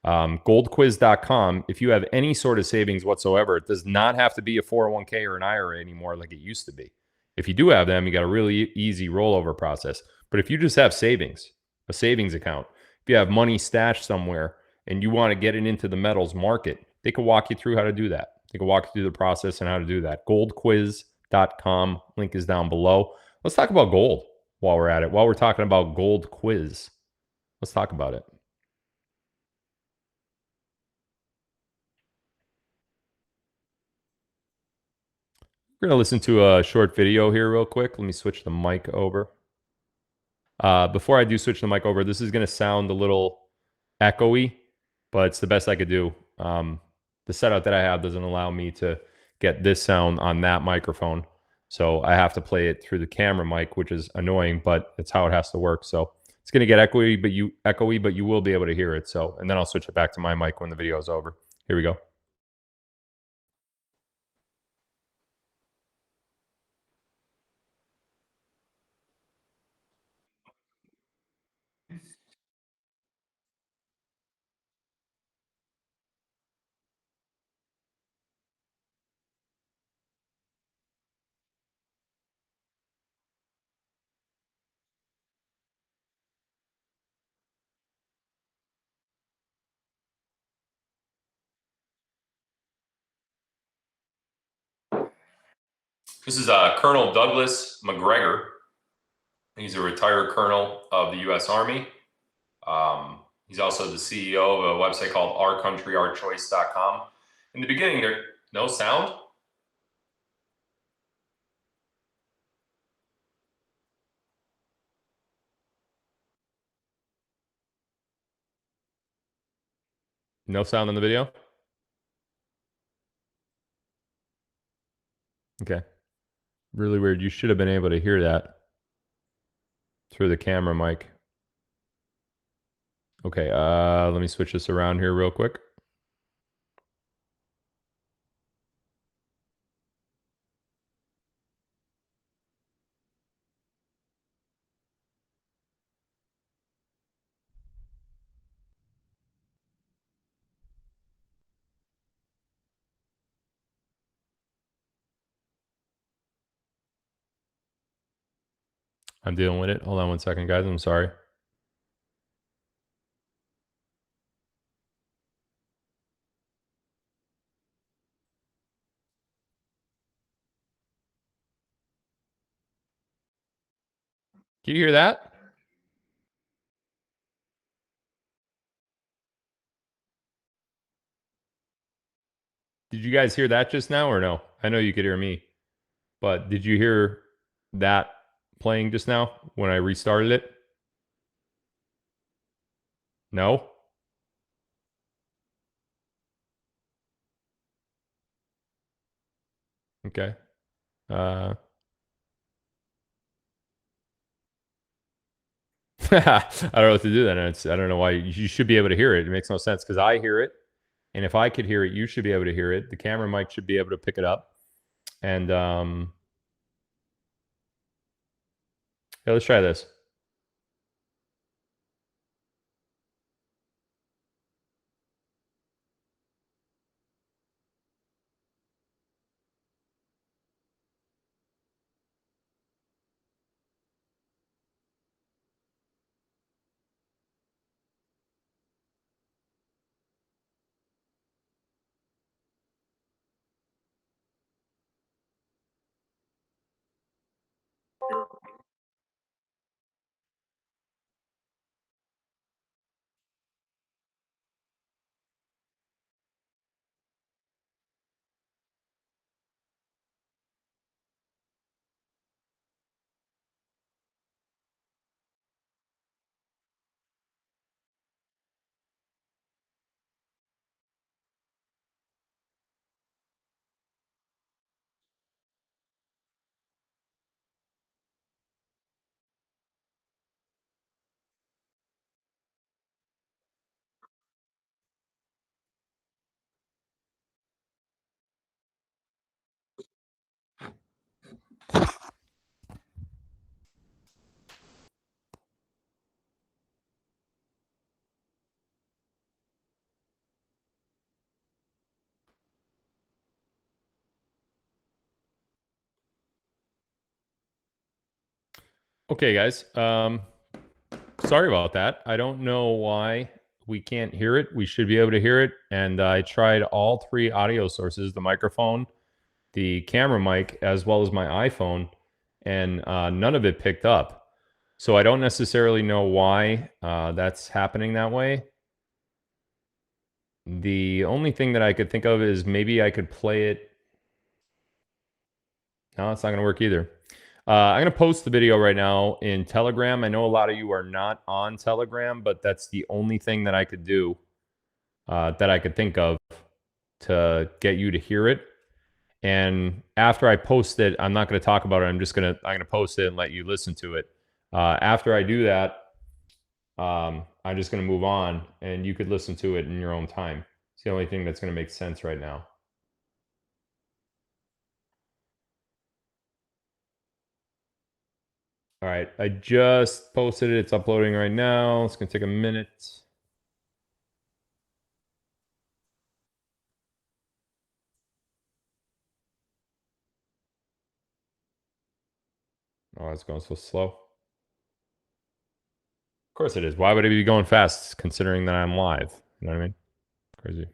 A: Goldquiz.com. If you have any sort of savings whatsoever, it does not have to be a 401k or an IRA anymore like it used to be. If you do have them, you got a really easy rollover process. But if you just have savings, a savings account, if you have money stashed somewhere and you want to get it into the metals market, they can walk you through how to do that. They can walk you through the process and how to do that. Goldquiz.com. Link is down below. Let's talk about gold while we're at it. While we're talking about Gold Quiz, let's talk about it. We're going to listen to a short video here real quick. Let me switch the mic over. Before I do switch the mic over, this is going to sound a little echoey, but it's the best I could do. The setup that I have doesn't allow me to get this sound on that microphone. So I have to play it through the camera mic, which is annoying, but it's how it has to work. So it's going to get echoey, but you will be able to hear it. So, and then I'll switch it back to my mic when the video is over. Here we go. This is Colonel Douglas McGregor. He's a retired colonel of the U.S. Army. He's also the CEO of a website called OurCountryOurChoice.com. In the beginning, there no sound. No sound in the video? Okay. Really weird. You should have been able to hear that through the camera mic. Okay, let me switch this around here real quick. I'm dealing with it. Hold on one second, guys. I'm sorry. Do you hear that? Did you guys hear that just now or no? I know you could hear me, but did you hear that playing just now when I restarted it? No? Okay. Uh, I don't know what to do then. I don't know why you should be able to hear it. It makes no sense because I hear it. And if I could hear it, you should be able to hear it. The camera mic should be able to pick it up. And yeah, let's try this. Okay, guys. Sorry about that. I don't know why we can't hear it. We should be able to hear it. And I tried all three audio sources, the microphone, the camera mic, as well as my iPhone, and none of it picked up. So I don't necessarily know why that's happening that way. The only thing that I could think of is maybe I could play it. No, it's not going to work either. I'm going to post the video right now in Telegram. I know a lot of you are not on Telegram, but that's the only thing that I could do that I could think of to get you to hear it. And after I post it, I'm not going to talk about it. I'm going to post it and let you listen to it. After I do that, I'm just going to move on, and you could listen to it in your own time. It's the only thing that's going to make sense right now. All right, I just posted it. It's uploading right now. It's going to take a minute. Oh, it's going so slow. Of course it is. Why would it be going fast considering that I'm live? You know what I mean? Crazy.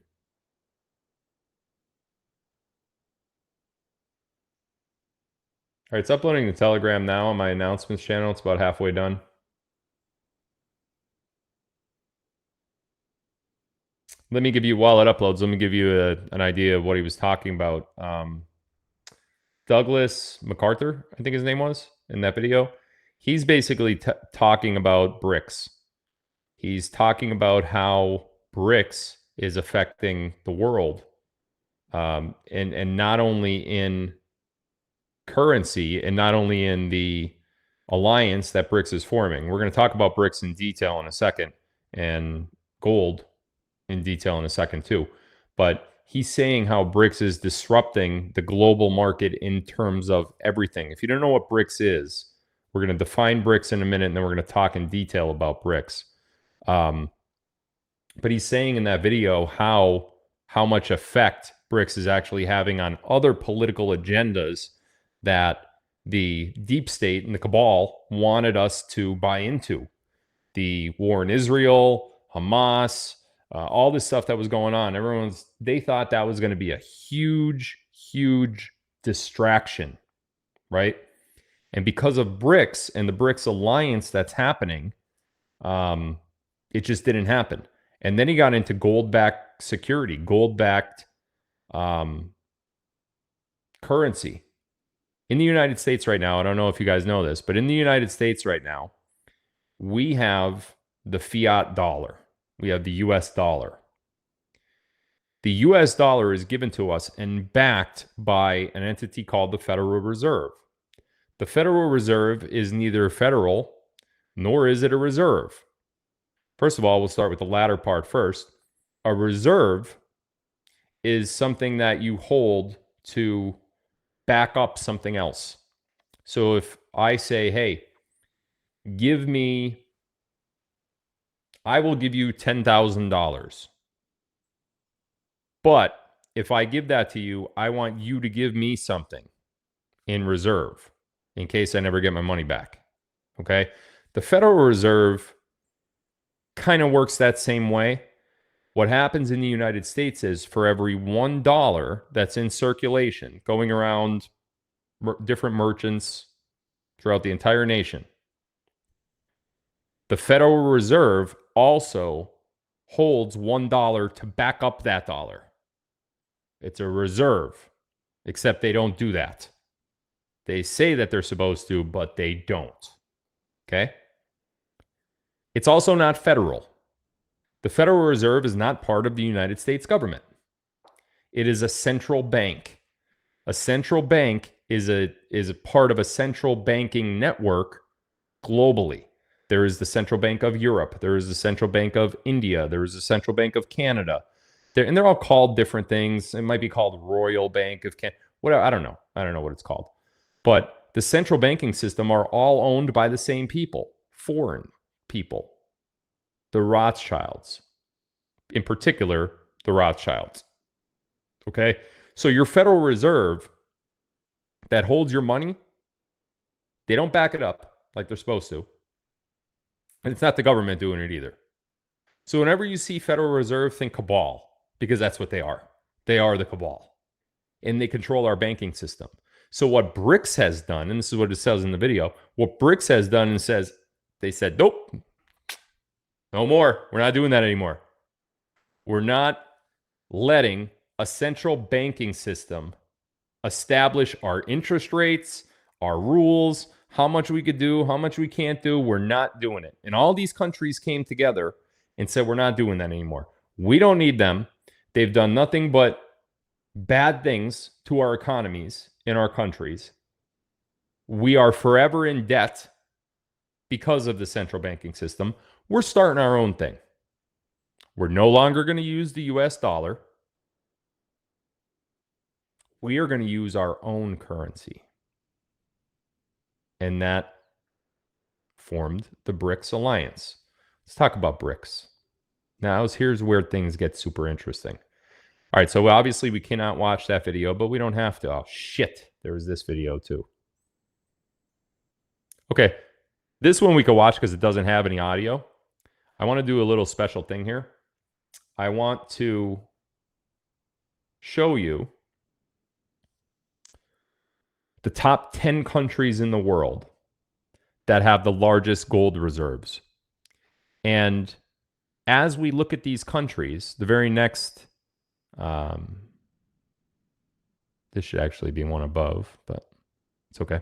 A: All right, it's uploading the Telegram now on my announcements channel. It's about halfway done. Let me give you, while it uploads, let me give you an idea of what he was talking about. Douglas MacArthur, I think his name was, in that video. He's basically talking about BRICS. He's talking about how BRICS is affecting the world, and not only in currency and not only in the alliance that BRICS is forming. We're going to talk about BRICS in detail in a second, and gold in detail in a second too. But he's saying how BRICS is disrupting the global market in terms of everything. If you don't know what BRICS is, we're going to define BRICS in a minute, and then we're going to talk in detail about BRICS. But he's saying in that video how much effect BRICS is actually having on other political agendas that the deep state and the cabal wanted us to buy into. The war in Israel, Hamas, all this stuff that was going on. They thought that was going to be a huge, huge distraction, right? And because of BRICS and the BRICS alliance that's happening, it just didn't happen. And then he got into gold-backed security, gold-backed currency. In the United States right now, I don't know if you guys know this, but in the United States right now, we have the fiat dollar. We have the US dollar. The US dollar is given to us and backed by an entity called the Federal Reserve. The Federal Reserve is neither federal nor is it a reserve. First of all, we'll start with the latter part first. A reserve is something that you hold to back up something else. So if I say, hey, I will give you $10,000. But if I give that to you, I want you to give me something in reserve in case I never get my money back. Okay? The Federal Reserve kind of works that same way. What happens in the United States is for every $1 that's in circulation, going around different merchants throughout the entire nation, the Federal Reserve also holds $1 to back up that dollar. It's a reserve, except they don't do that. They say that they're supposed to, but they don't. Okay? It's also not federal. The Federal Reserve is not part of the United States government. It is a central bank. A central bank is a part of a central banking network globally. There is the Central Bank of Europe. There is the Central Bank of India. There is the Central Bank of Canada. They're all called different things. It might be called Royal Bank of Canada. Whatever, I don't know. I don't know what it's called. But the central banking system are all owned by the same people, foreign people. The Rothschilds, in particular, the Rothschilds. Okay? So your Federal Reserve that holds your money, they don't back it up like they're supposed to. And it's not the government doing it either. So whenever you see Federal Reserve, think cabal, because that's what they are. They are the cabal. And they control our banking system. So what BRICS has done, and this is what it says in the video, what BRICS has done and says, they said, nope, no more. We're not doing that anymore. We're not letting a central banking system establish our interest rates, our rules, how much we could do, how much we can't do. We're not doing it. And all these countries came together and said, we're not doing that anymore. We don't need them. They've done nothing but bad things to our economies in our countries. We are forever in debt because of the central banking system. We're starting our own thing. We're no longer going to use the US dollar. We are going to use our own currency. And that formed the BRICS alliance. Let's talk about BRICS. Now, here's where things get super interesting. All right, so obviously we cannot watch that video, but we don't have to. Oh, shit. There was this video too. Okay, this one we could watch because it doesn't have any audio. I want to do a little special thing here. I want to show you the top 10 countries in the world that have the largest gold reserves. And as we look at these countries, the very next, this should actually be one above, but it's okay.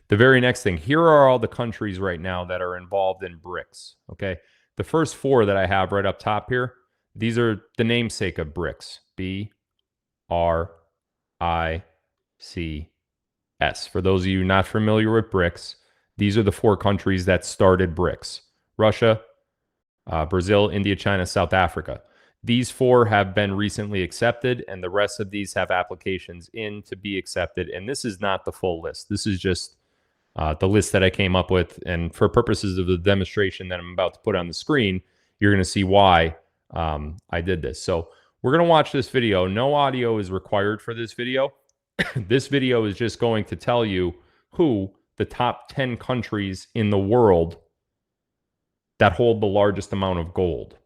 A: The very next thing, here are all the countries right now that are involved in BRICS, okay? The first four that I have right up top here, these are the namesake of BRICS, B-R-I-C-S. For those of you not familiar with BRICS, these are the four countries that started BRICS. Russia, Brazil, India, China, South Africa. These four have been recently accepted, and the rest of these have applications in to be accepted. And this is not the full list. This is just the list that I came up with. And for purposes of the demonstration that I'm about to put on the screen, you're going to see why I did this. So we're going to watch this video. No audio is required for this video. This video is just going to tell you who the top 10 countries in the world that hold the largest amount of gold.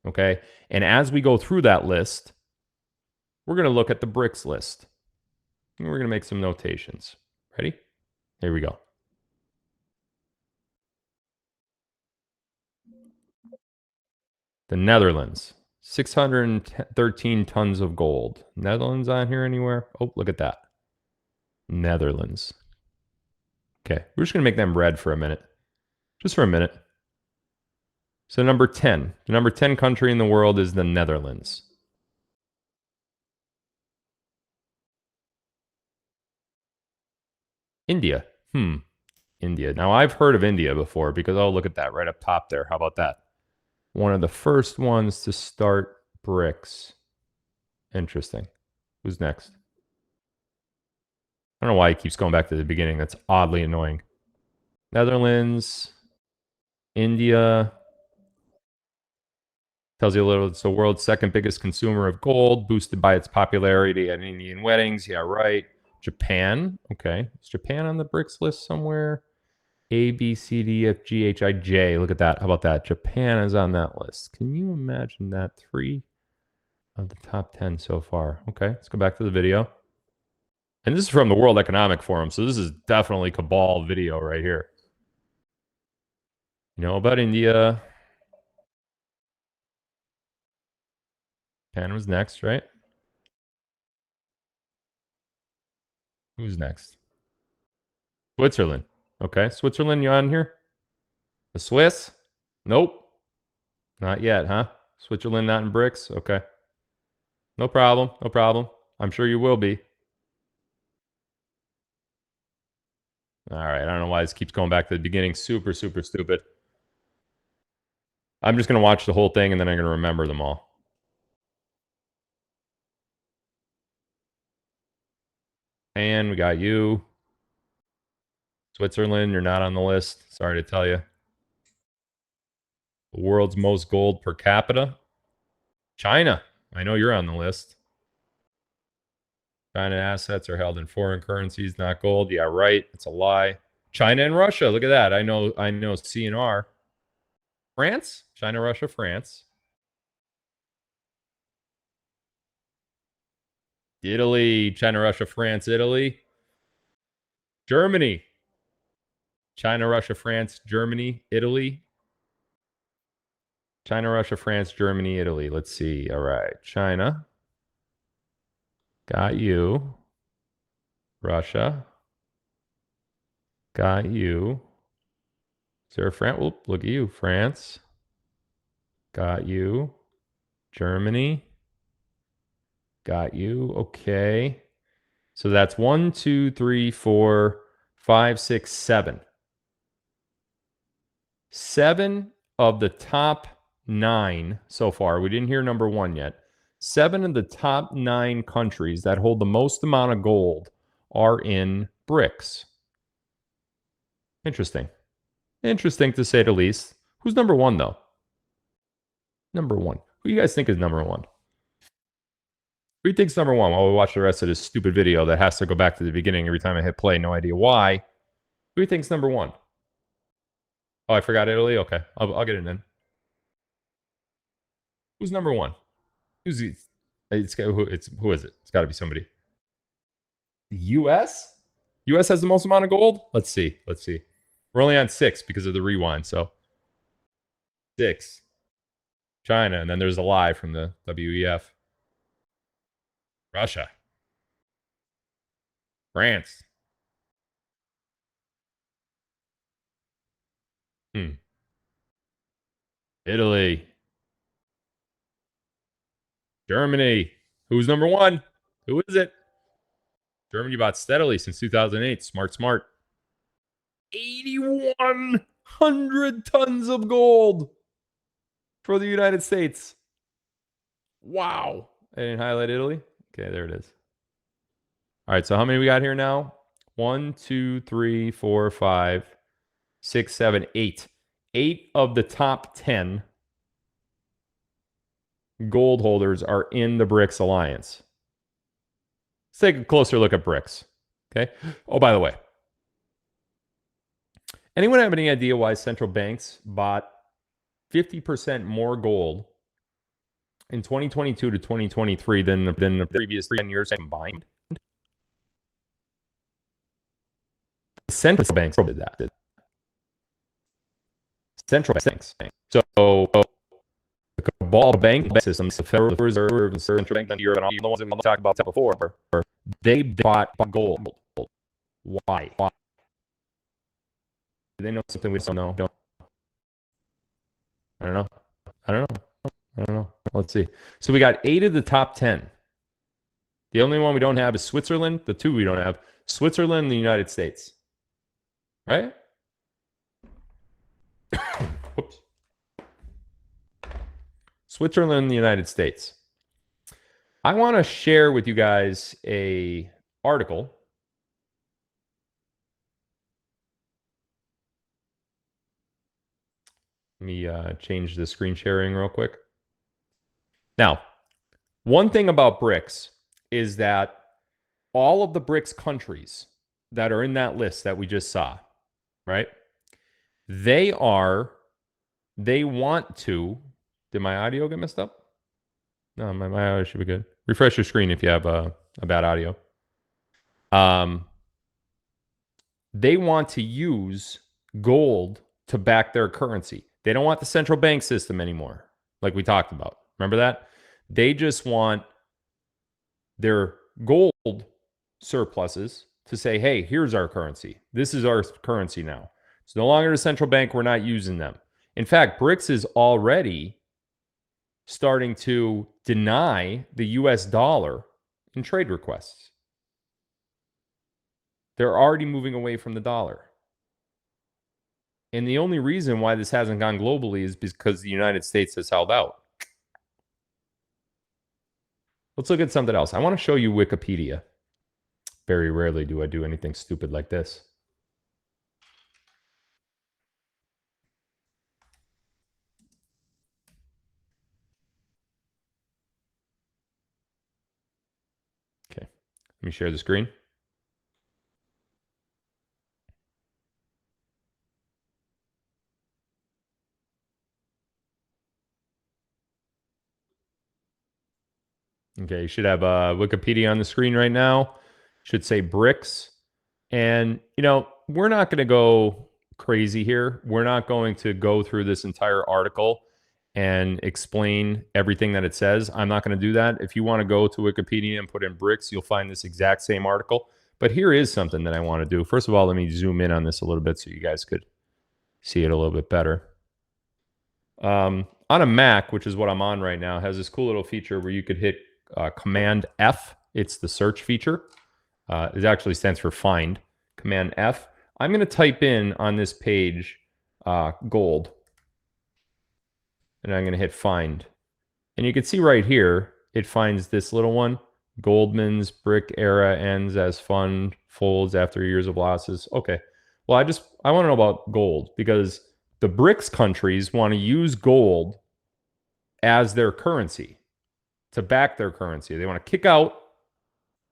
A: Okay. And as we go through that list, we're going to look at the BRICS list. And we're going to make some notations. Ready? Here we go. The Netherlands, 613 tons of gold. Netherlands on here anywhere? Oh, look at that. Netherlands. Okay, we're just going to make them red for a minute. Just for a minute. So number 10. The number 10 country in the world is the Netherlands. India. India. Now, I've heard of India before because, oh, look at that right up top there. How about that? One of the first ones to start BRICS. Interesting. Who's next? I don't know why he keeps going back to the beginning. That's oddly annoying. Netherlands, India. Tells you a little. It's the world's second biggest consumer of gold, boosted by its popularity at Indian weddings. Yeah, right. Japan. Okay. Is Japan on the BRICS list somewhere? A, B, C, D, F, G, H, I, J. Look at that. How about that? Japan is on that list. Can you imagine that? 3 of the top 10 so far. Okay, let's go back to the video. And this is from the World Economic Forum, so this is definitely cabal video right here. You know about India. Japan was next, right? Who's next? Switzerland. Okay, Switzerland, you on here? The Swiss? Nope. Not yet, huh? Switzerland not in BRICS? Okay. No problem. No problem. I'm sure you will be. All right. I don't know why this keeps going back to the beginning. Super, super stupid. I'm just going to watch the whole thing and then I'm going to remember them all. And we got you. Switzerland, you're not on the list. Sorry to tell you. The world's most gold per capita. China. I know you're on the list. China assets are held in foreign currencies, not gold. Yeah, right. It's a lie. China and Russia. Look at that. I know C and R. France? China, Russia, France. Italy. China, Russia, France, Italy. Germany. China, Russia, France, Germany, Italy. China, Russia, France, Germany, Italy. Let's see. All right. China. Got you. Russia. Got you. Is there a France? Whoop, look at you. France. Got you. Germany. Got you. Okay. So that's 1, 2, 3, 4, 5, 6, 7. 7 of the top 9 so far. We didn't hear number 1 yet. 7 of the top 9 countries that hold the most amount of gold are in BRICS. Interesting. Interesting to say the least. Who's number 1, though? Number 1. Who do you guys think is number 1? Who do you think's number 1? While we watch the rest of this stupid video that has to go back to the beginning every time I hit play. No idea why. Who do you think's number 1? Oh, I forgot Italy? Okay. I'll get it in. Who's number 1? Who is it? Who is it? It's got to be somebody. The U.S.? U.S. has the most amount of gold? Let's see. We're only on 6 because of the rewind, so 6. China, and then there's a lie from the WEF. Russia. France. Italy. Germany. Who's number 1? Who is it? Germany bought steadily since 2008. Smart. 8,100 tons of gold for the United States. Wow. I didn't highlight Italy. Okay, there it is. All right, so how many we got here now? 1, 2, 3, 4, 5, 6, 7, 8. 8 of the top 10 gold holders are in the BRICS alliance. Let's take a closer look at BRICS. Okay. Oh, by the way, Anyone have any idea why central banks bought 50% more gold in 2022 to 2023 than the previous 10 years combined? Central banks did that. Central banks. So the cabal banking systems, the Federal Reserve and Central Bank of Europe, and all the ones that we talked about before, they bought gold. Why? Do they know something we don't know? I don't know. Let's see. So we got 8 of the top 10. The only one we don't have is Switzerland. The 2 we don't have, Switzerland and the United States. Right? Whoops. Switzerland and the United States. I want to share with you guys a article. Let me change the screen sharing real quick. Now, one thing about BRICS is that all of the BRICS countries that are in that list that we just saw, right? They want to, did my audio get messed up? No, my audio should be good. Refresh your screen if you have a bad audio. They want to use gold to back their currency. They don't want the central bank system anymore, like we talked about. Remember that? They just want their gold surpluses to say, hey, here's our currency. This is our currency now. It's no longer the central bank. We're not using them. In fact, BRICS is already starting to deny the US dollar in trade requests. They're already moving away from the dollar. And the only reason why this hasn't gone globally is because the United States has held out. Let's look at something else. I want to show you Wikipedia. Very rarely do I do anything stupid like this. Okay, let me share the screen. Okay, you should have Wikipedia on the screen right now. Should say BRICS. And, we're not going to go crazy here. We're not going to go through this entire article and explain everything that it says. I'm not going to do that. If you want to go to Wikipedia and put in BRICS, you'll find this exact same article. But here is something that I want to do. First of all, let me zoom in on this a little bit so you guys could see it a little bit better. On a Mac, which is what I'm on right now, has this cool little feature where you could hit Command F. It's the search feature. It actually stands for find. Command F. I'm going to type in on this page gold. And I'm going to hit find. And you can see right here, it finds this little one. Goldman's BRIC era ends as fund folds after years of losses. Okay. Well, I want to know about gold because the BRICS countries want to use gold as their currency to back their currency. They want to kick out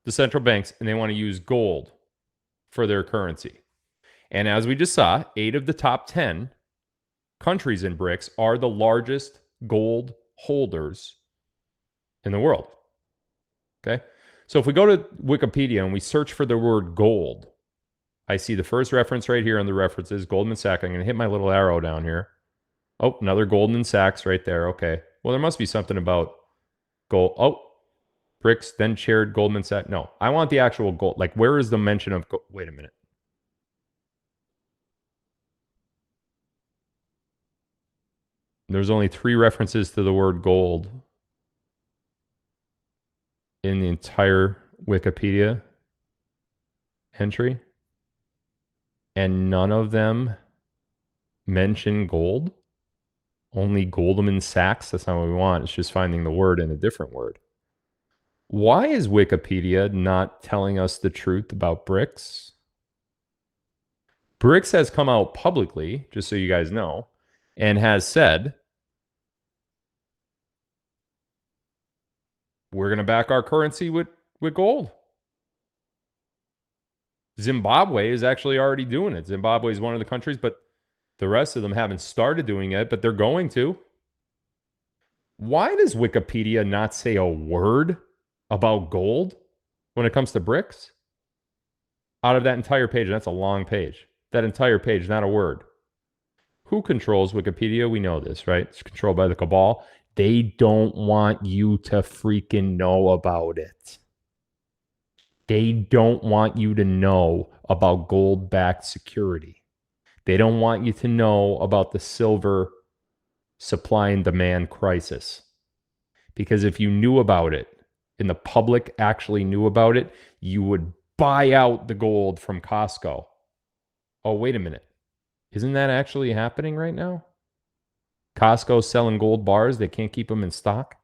A: the central banks and they want to use gold for their currency. And as we just saw, 8 of the top 10 countries in BRICS are the largest gold holders in the world. Okay. So if we go to Wikipedia and we search for the word gold, I see the first reference right here on the references, Goldman Sachs. I'm going to hit my little arrow down here. Oh, another Goldman Sachs right there. Okay. Well, there must be something about gold. Oh, BRICS then chaired Goldman Sachs. No, I want the actual gold. Like, where is the mention of gold? Wait a minute. There's only 3 references to the word gold in the entire Wikipedia entry. And none of them mention gold. Only Goldman Sachs. That's not what we want. It's just finding the word in a different word. Why is Wikipedia not telling us the truth about BRICS? BRICS has come out publicly, just so you guys know, and has said, we're going to back our currency with gold. Zimbabwe is actually already doing it. Zimbabwe is one of the countries, but the rest of them haven't started doing it, but they're going to. Why does Wikipedia not say a word about gold when it comes to BRICS? Out of that entire page, and that's a long page, that entire page, not a word. Who controls Wikipedia? We know this, right? It's controlled by the cabal. They don't want you to freaking know about it. They don't want you to know about gold-backed security. They don't want you to know about the silver supply and demand crisis. Because if you knew about it, and the public actually knew about it, you would buy out the gold from Costco. Oh, wait a minute. Isn't that actually happening right now? Costco's selling gold bars. They can't keep them in stock.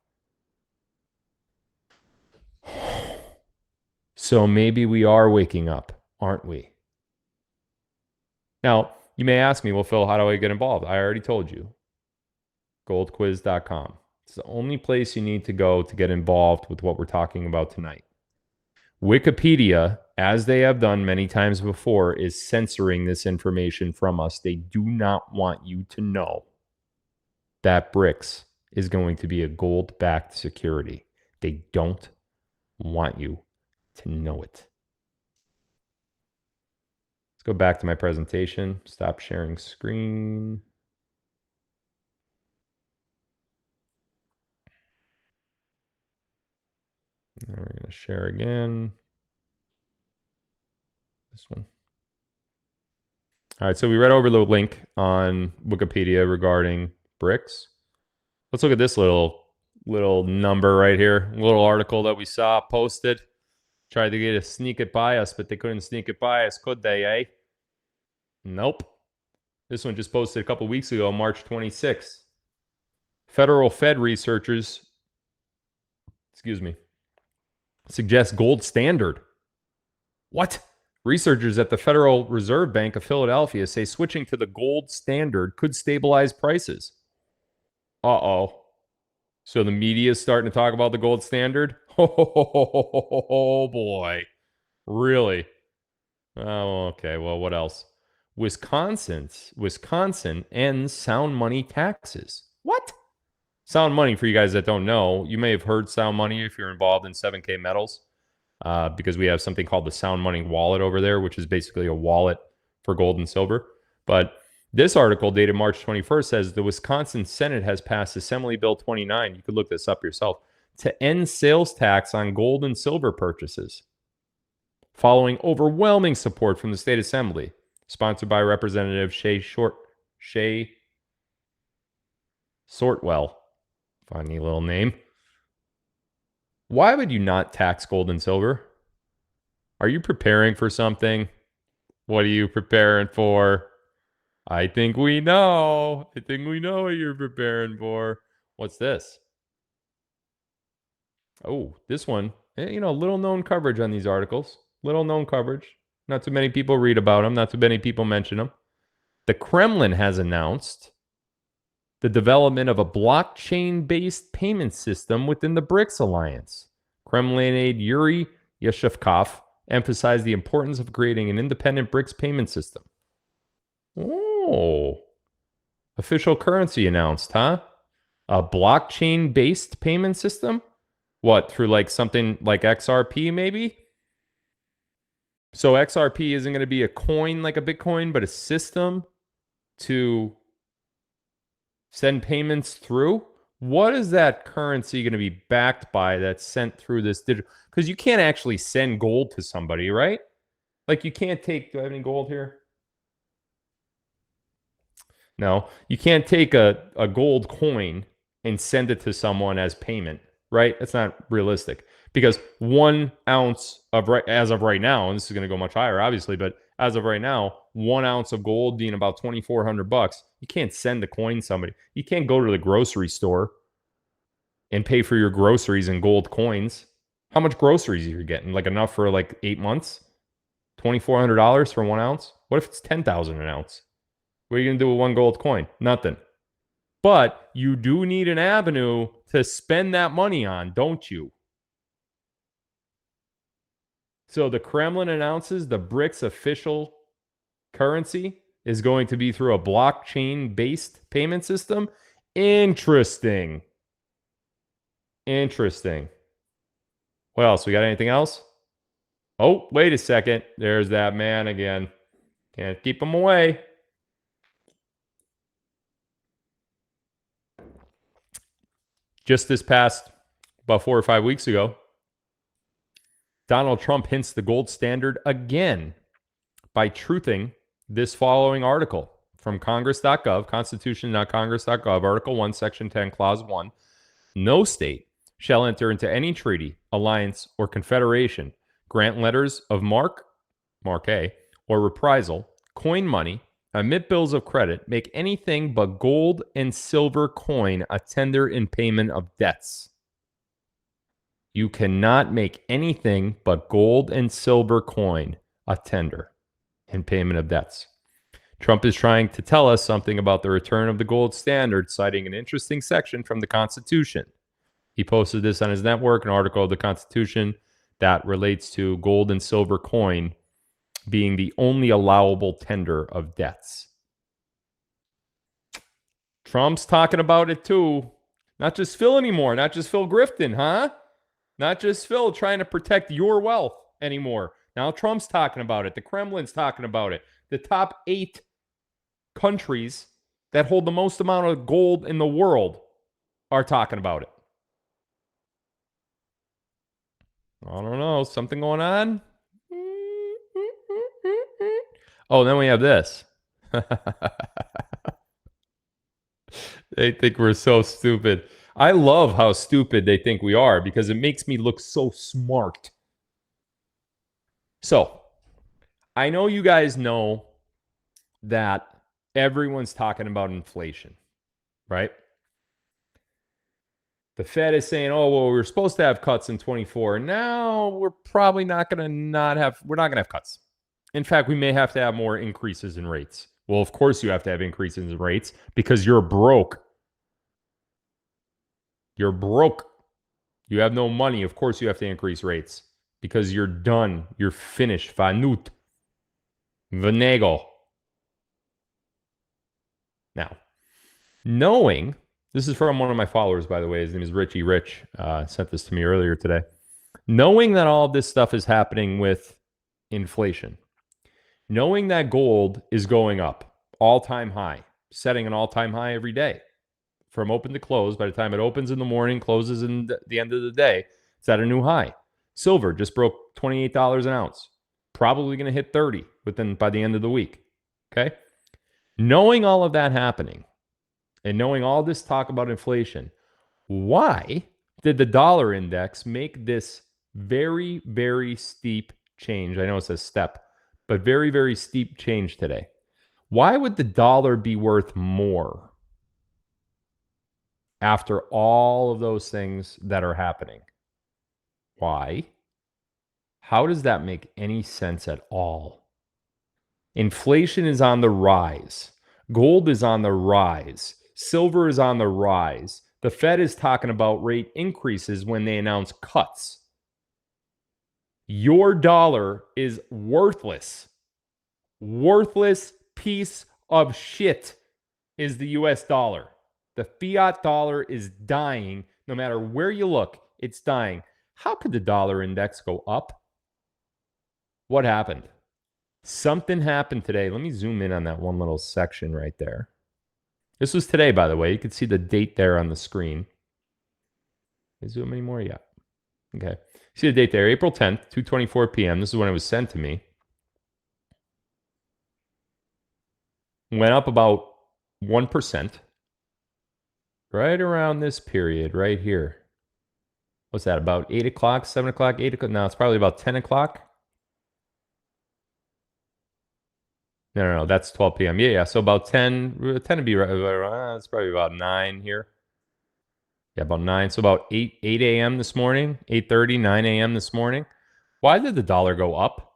A: So maybe we are waking up, aren't we? Now, you may ask me, well, Phil, how do I get involved? I already told you. Goldquiz.com. It's the only place you need to go to get involved with what we're talking about tonight. Wikipedia, as they have done many times before, is censoring this information from us. They do not want you to know that BRICS is going to be a gold-backed security. They don't want you to know it. Let's go back to my presentation. Stop sharing screen. And we're going to share again. This one. All right, so we read over the link on Wikipedia regarding BRICS. Let's look at this little number right here. A little article that we saw posted. Tried to get a sneak it by us, but they couldn't sneak it by us, could they, eh? Nope. This one just posted a couple weeks ago, March 26th. Federal Fed researchers, suggest gold standard. What? Researchers at the Federal Reserve Bank of Philadelphia say switching to the gold standard could stabilize prices. Uh-oh. So the media is starting to talk about the gold standard? Oh, boy. Really? Oh, okay. Well, what else? Wisconsin ends sound money taxes. What? Sound money, for you guys that don't know, you may have heard sound money if you're involved in 7K metals, because we have something called the sound money wallet over there, which is basically a wallet for gold and silver. But this article dated March 21st says the Wisconsin Senate has passed Assembly Bill 29. You could look this up yourself, to end sales tax on gold and silver purchases, following overwhelming support from the state assembly, sponsored by Representative Shay Sortwell. Funny little name. Why would you not tax gold and silver? Are you preparing for something? What are you preparing for? I think we know. I think we know what you're preparing for. What's this? Oh, this one. Little known coverage on these articles. Little known coverage. Not too many people read about them. Not too many people mention them. The Kremlin has announced the development of a blockchain-based payment system within the BRICS alliance. Kremlin aide Yuri Yashivkov emphasized the importance of creating an independent BRICS payment system. Oh, official currency announced, huh? A blockchain-based payment system? What, through like something like XRP maybe? So XRP isn't going to be a coin like a Bitcoin, but a system to send payments through? What is that currency going to be backed by that's sent through this digital? Because you can't actually send gold to somebody, right? Like you can't take, do I have any gold here? No, you can't take a gold coin and send it to someone as payment, right? That's not realistic because 1 ounce of, as of right now, and this is going to go much higher, obviously, but as of right now, 1 ounce of gold being about $2,400. You can't send a coin to somebody. You can't go to the grocery store and pay for your groceries in gold coins. How much groceries are you getting? Like enough for like 8 months? $2,400 for 1 ounce? What if it's 10,000 an ounce? What are you going to do with 1 gold coin? Nothing. But you do need an avenue to spend that money on, don't you? So the Kremlin announces the BRICS official currency is going to be through a blockchain-based payment system. Interesting. What else? We got anything else? Oh, wait a second. There's that man again. Can't keep him away. Just this past, about 4 or 5 weeks ago, Donald Trump hints the gold standard again by truthing this following article from congress.gov, constitution.congress.gov, Article 1, Section 10, Clause 1. No state shall enter into any treaty, alliance, or confederation, grant letters of marque, or reprisal, coin money, emit bills of credit, make anything but gold and silver coin a tender in payment of debts. You cannot make anything but gold and silver coin a tender in payment of debts. Trump is trying to tell us something about the return of the gold standard, citing an interesting section from the Constitution. He posted this on his network, an article of the Constitution that relates to gold and silver coin being the only allowable tender of debts. Trump's talking about it too. Not just Phil anymore. Not just Phil Grifton, huh? Not just Phil trying to protect your wealth anymore. Now Trump's talking about it. The Kremlin's talking about it. The top 8 countries that hold the most amount of gold in the world are talking about it. I don't know. Something going on? Oh, then we have this. They think we're so stupid. I love how stupid they think we are because it makes me look so smart. So, I know you guys know that everyone's talking about inflation, right? The Fed is saying, oh, well, we're supposed to have cuts in 24. Now we're probably not going to we're not going to have cuts. In fact, we may have to have more increases in rates. Well, of course you have to have increases in rates because you're broke. You're broke. You have no money. Of course you have to increase rates because you're done. You're finished. Vanut. Venagle. Now, knowing, this is from one of my followers, by the way. His name is Richie Rich. Sent this to me earlier today. Knowing that all of this stuff is happening with inflation, knowing that gold is going up, all-time high, setting an all-time high every day from open to close. By the time it opens in the morning, closes in the end of the day, it's at a new high. Silver just broke $28 an ounce. Probably going to hit 30 by the end of the week. Okay? Knowing all of that happening and knowing all this talk about inflation, why did the dollar index make this very, very steep change? I know it says step, but very, very steep change today. Why would the dollar be worth more after all of those things that are happening? Why? How does that make any sense at all? Inflation is on the rise. Gold is on the rise. Silver is on the rise. The Fed is talking about rate increases when they announce cuts. Your dollar is worthless. Worthless piece of shit is the US dollar. The fiat dollar is dying. No matter where you look, it's dying. How could the dollar index go up? What happened? Something happened today. Let me zoom in on that one little section right there. This was today, by the way. You can see the date there on the screen. Can I zoom anymore? Yeah. Okay. See the date there, April 10th, 2:24 p.m. This is when it was sent to me. Went up about 1%. Right around this period, right here. What's that, about 8 o'clock, 7 o'clock, 8 o'clock? No, it's probably about 10 o'clock. No, that's 12 p.m. Yeah, so about 10 to be right. It's probably about 9 here. Yeah, about 9. So about 8 a.m. this morning, 8:30, 9 a.m. this morning. Why did the dollar go up?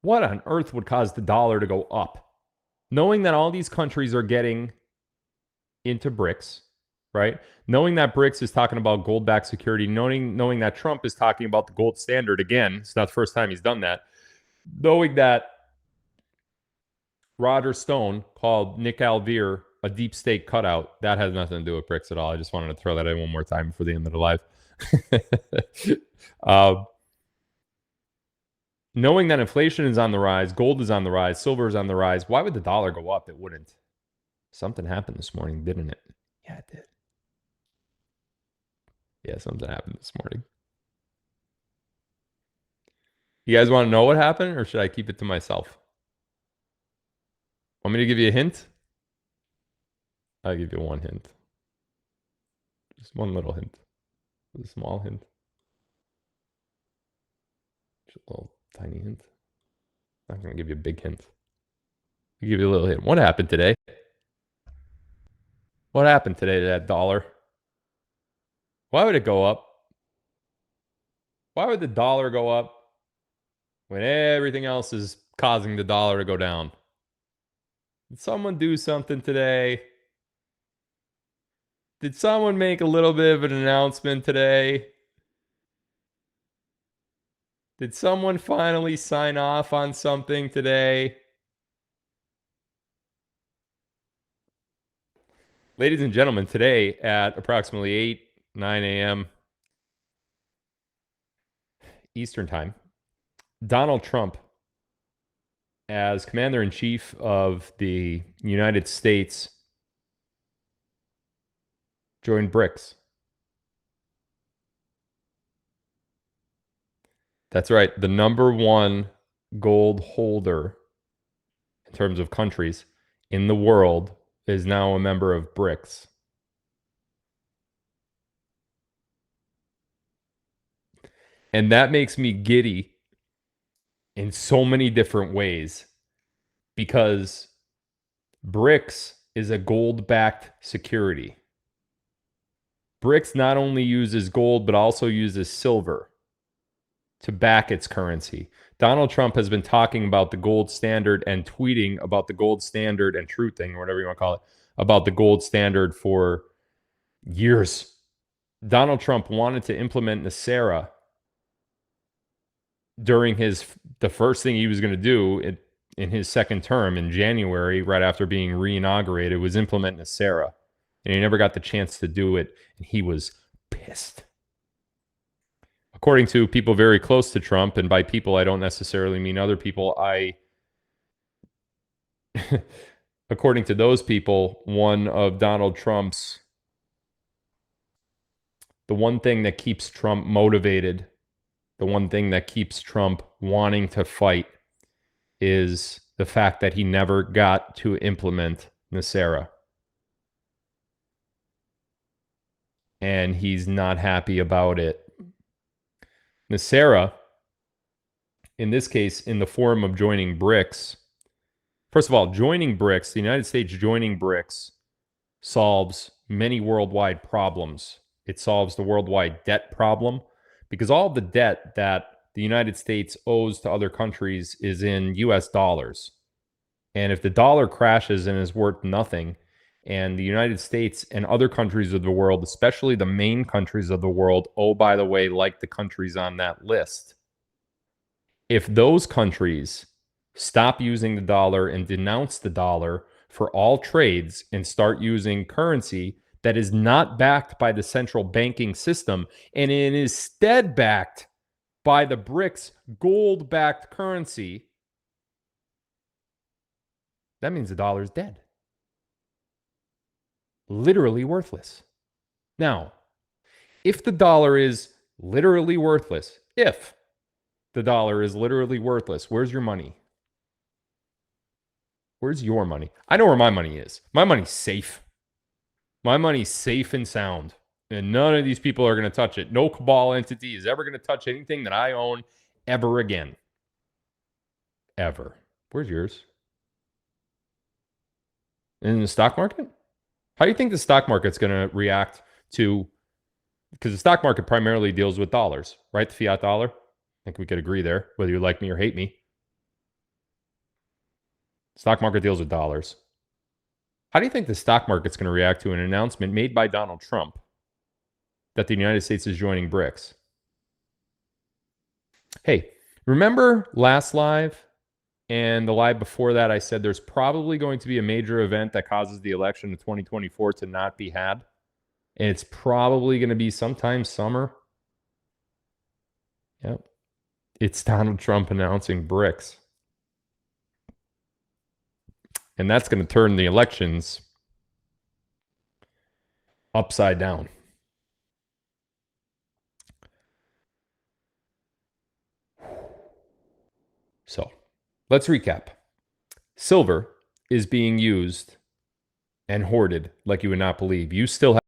A: What on earth would cause the dollar to go up? Knowing that all these countries are getting into BRICS, right? Knowing that BRICS is talking about gold-backed security, knowing that Trump is talking about the gold standard again, it's not the first time he's done that, knowing that Roger Stone called Nick Alvear a deep state cutout, that has nothing to do with BRICS at all. I just wanted to throw that in one more time before the end of the live. Knowing that inflation is on the rise, gold is on the rise, silver is on the rise, why would the dollar go up? It wouldn't. Something happened this morning, didn't it? Yeah, it did. Yeah, something happened this morning. You guys want to know what happened, or should I keep it to myself? Want me to give you a hint? I'll give you one hint. Just one little hint. A small hint. Just a little tiny hint. I'm not going to give you a big hint. I'll give you a little hint. What happened today? What happened today to that dollar? Why would it go up? Why would the dollar go up when everything else is causing the dollar to go down? Did someone do something today? Did someone make a little bit of an announcement today? Did someone finally sign off on something today? Ladies and gentlemen, today at approximately 9 a.m. Eastern Time, Donald Trump, as Commander-in-Chief of the United States, joined BRICS. That's right. The number one gold holder in terms of countries in the world is now a member of BRICS. And that makes me giddy in so many different ways because BRICS is a gold-backed security. BRICS not only uses gold, but also uses silver to back its currency. Donald Trump has been talking about the gold standard and tweeting about the gold standard and truthing, or whatever you want to call it, about the gold standard for years. Donald Trump wanted to implement NESARA during the first thing he was going to do in his second term in January, right after being re-inaugurated, was implement NESARA. And he never got the chance to do it, and he was pissed. According to people very close to Trump, and by people I don't necessarily mean other people, according to those people, one of Donald Trump's, the one thing that keeps Trump motivated, the one thing that keeps Trump wanting to fight is the fact that he never got to implement NESARA. And he's not happy about it. NESARA, in this case, in the form of joining BRICS. First of all, joining BRICS, the United States joining BRICS solves many worldwide problems. It solves the worldwide debt problem because all the debt that the United States owes to other countries is in US dollars. And if the dollar crashes and is worth nothing, and the United States and other countries of the world, especially the main countries of the world, oh, by the way, like the countries on that list, if those countries stop using the dollar and denounce the dollar for all trades and start using currency that is not backed by the central banking system and it is instead backed by the BRICS gold-backed currency, that means the dollar is dead. Literally worthless. Now, if the dollar is literally worthless, if the dollar is literally worthless, where's your money? Where's your money? I know where my money is. My money's safe. My money's safe and sound. And none of these people are going to touch it. No cabal entity is ever going to touch anything that I own ever again. Ever. Where's yours? In the stock market? How do you think the stock market's going to react to, because the stock market primarily deals with dollars, right? The fiat dollar. I think we could agree there, whether you like me or hate me. Stock market deals with dollars. How do you think the stock market's going to react to an announcement made by Donald Trump that the United States is joining BRICS? Hey, remember last live and the live before that, I said there's probably going to be a major event that causes the election of 2024 to not be had. And it's probably going to be sometime summer. Yep. It's Donald Trump announcing BRICS. And that's going to turn the elections upside down. So let's recap. Silver is being used and hoarded like you would not believe. You still have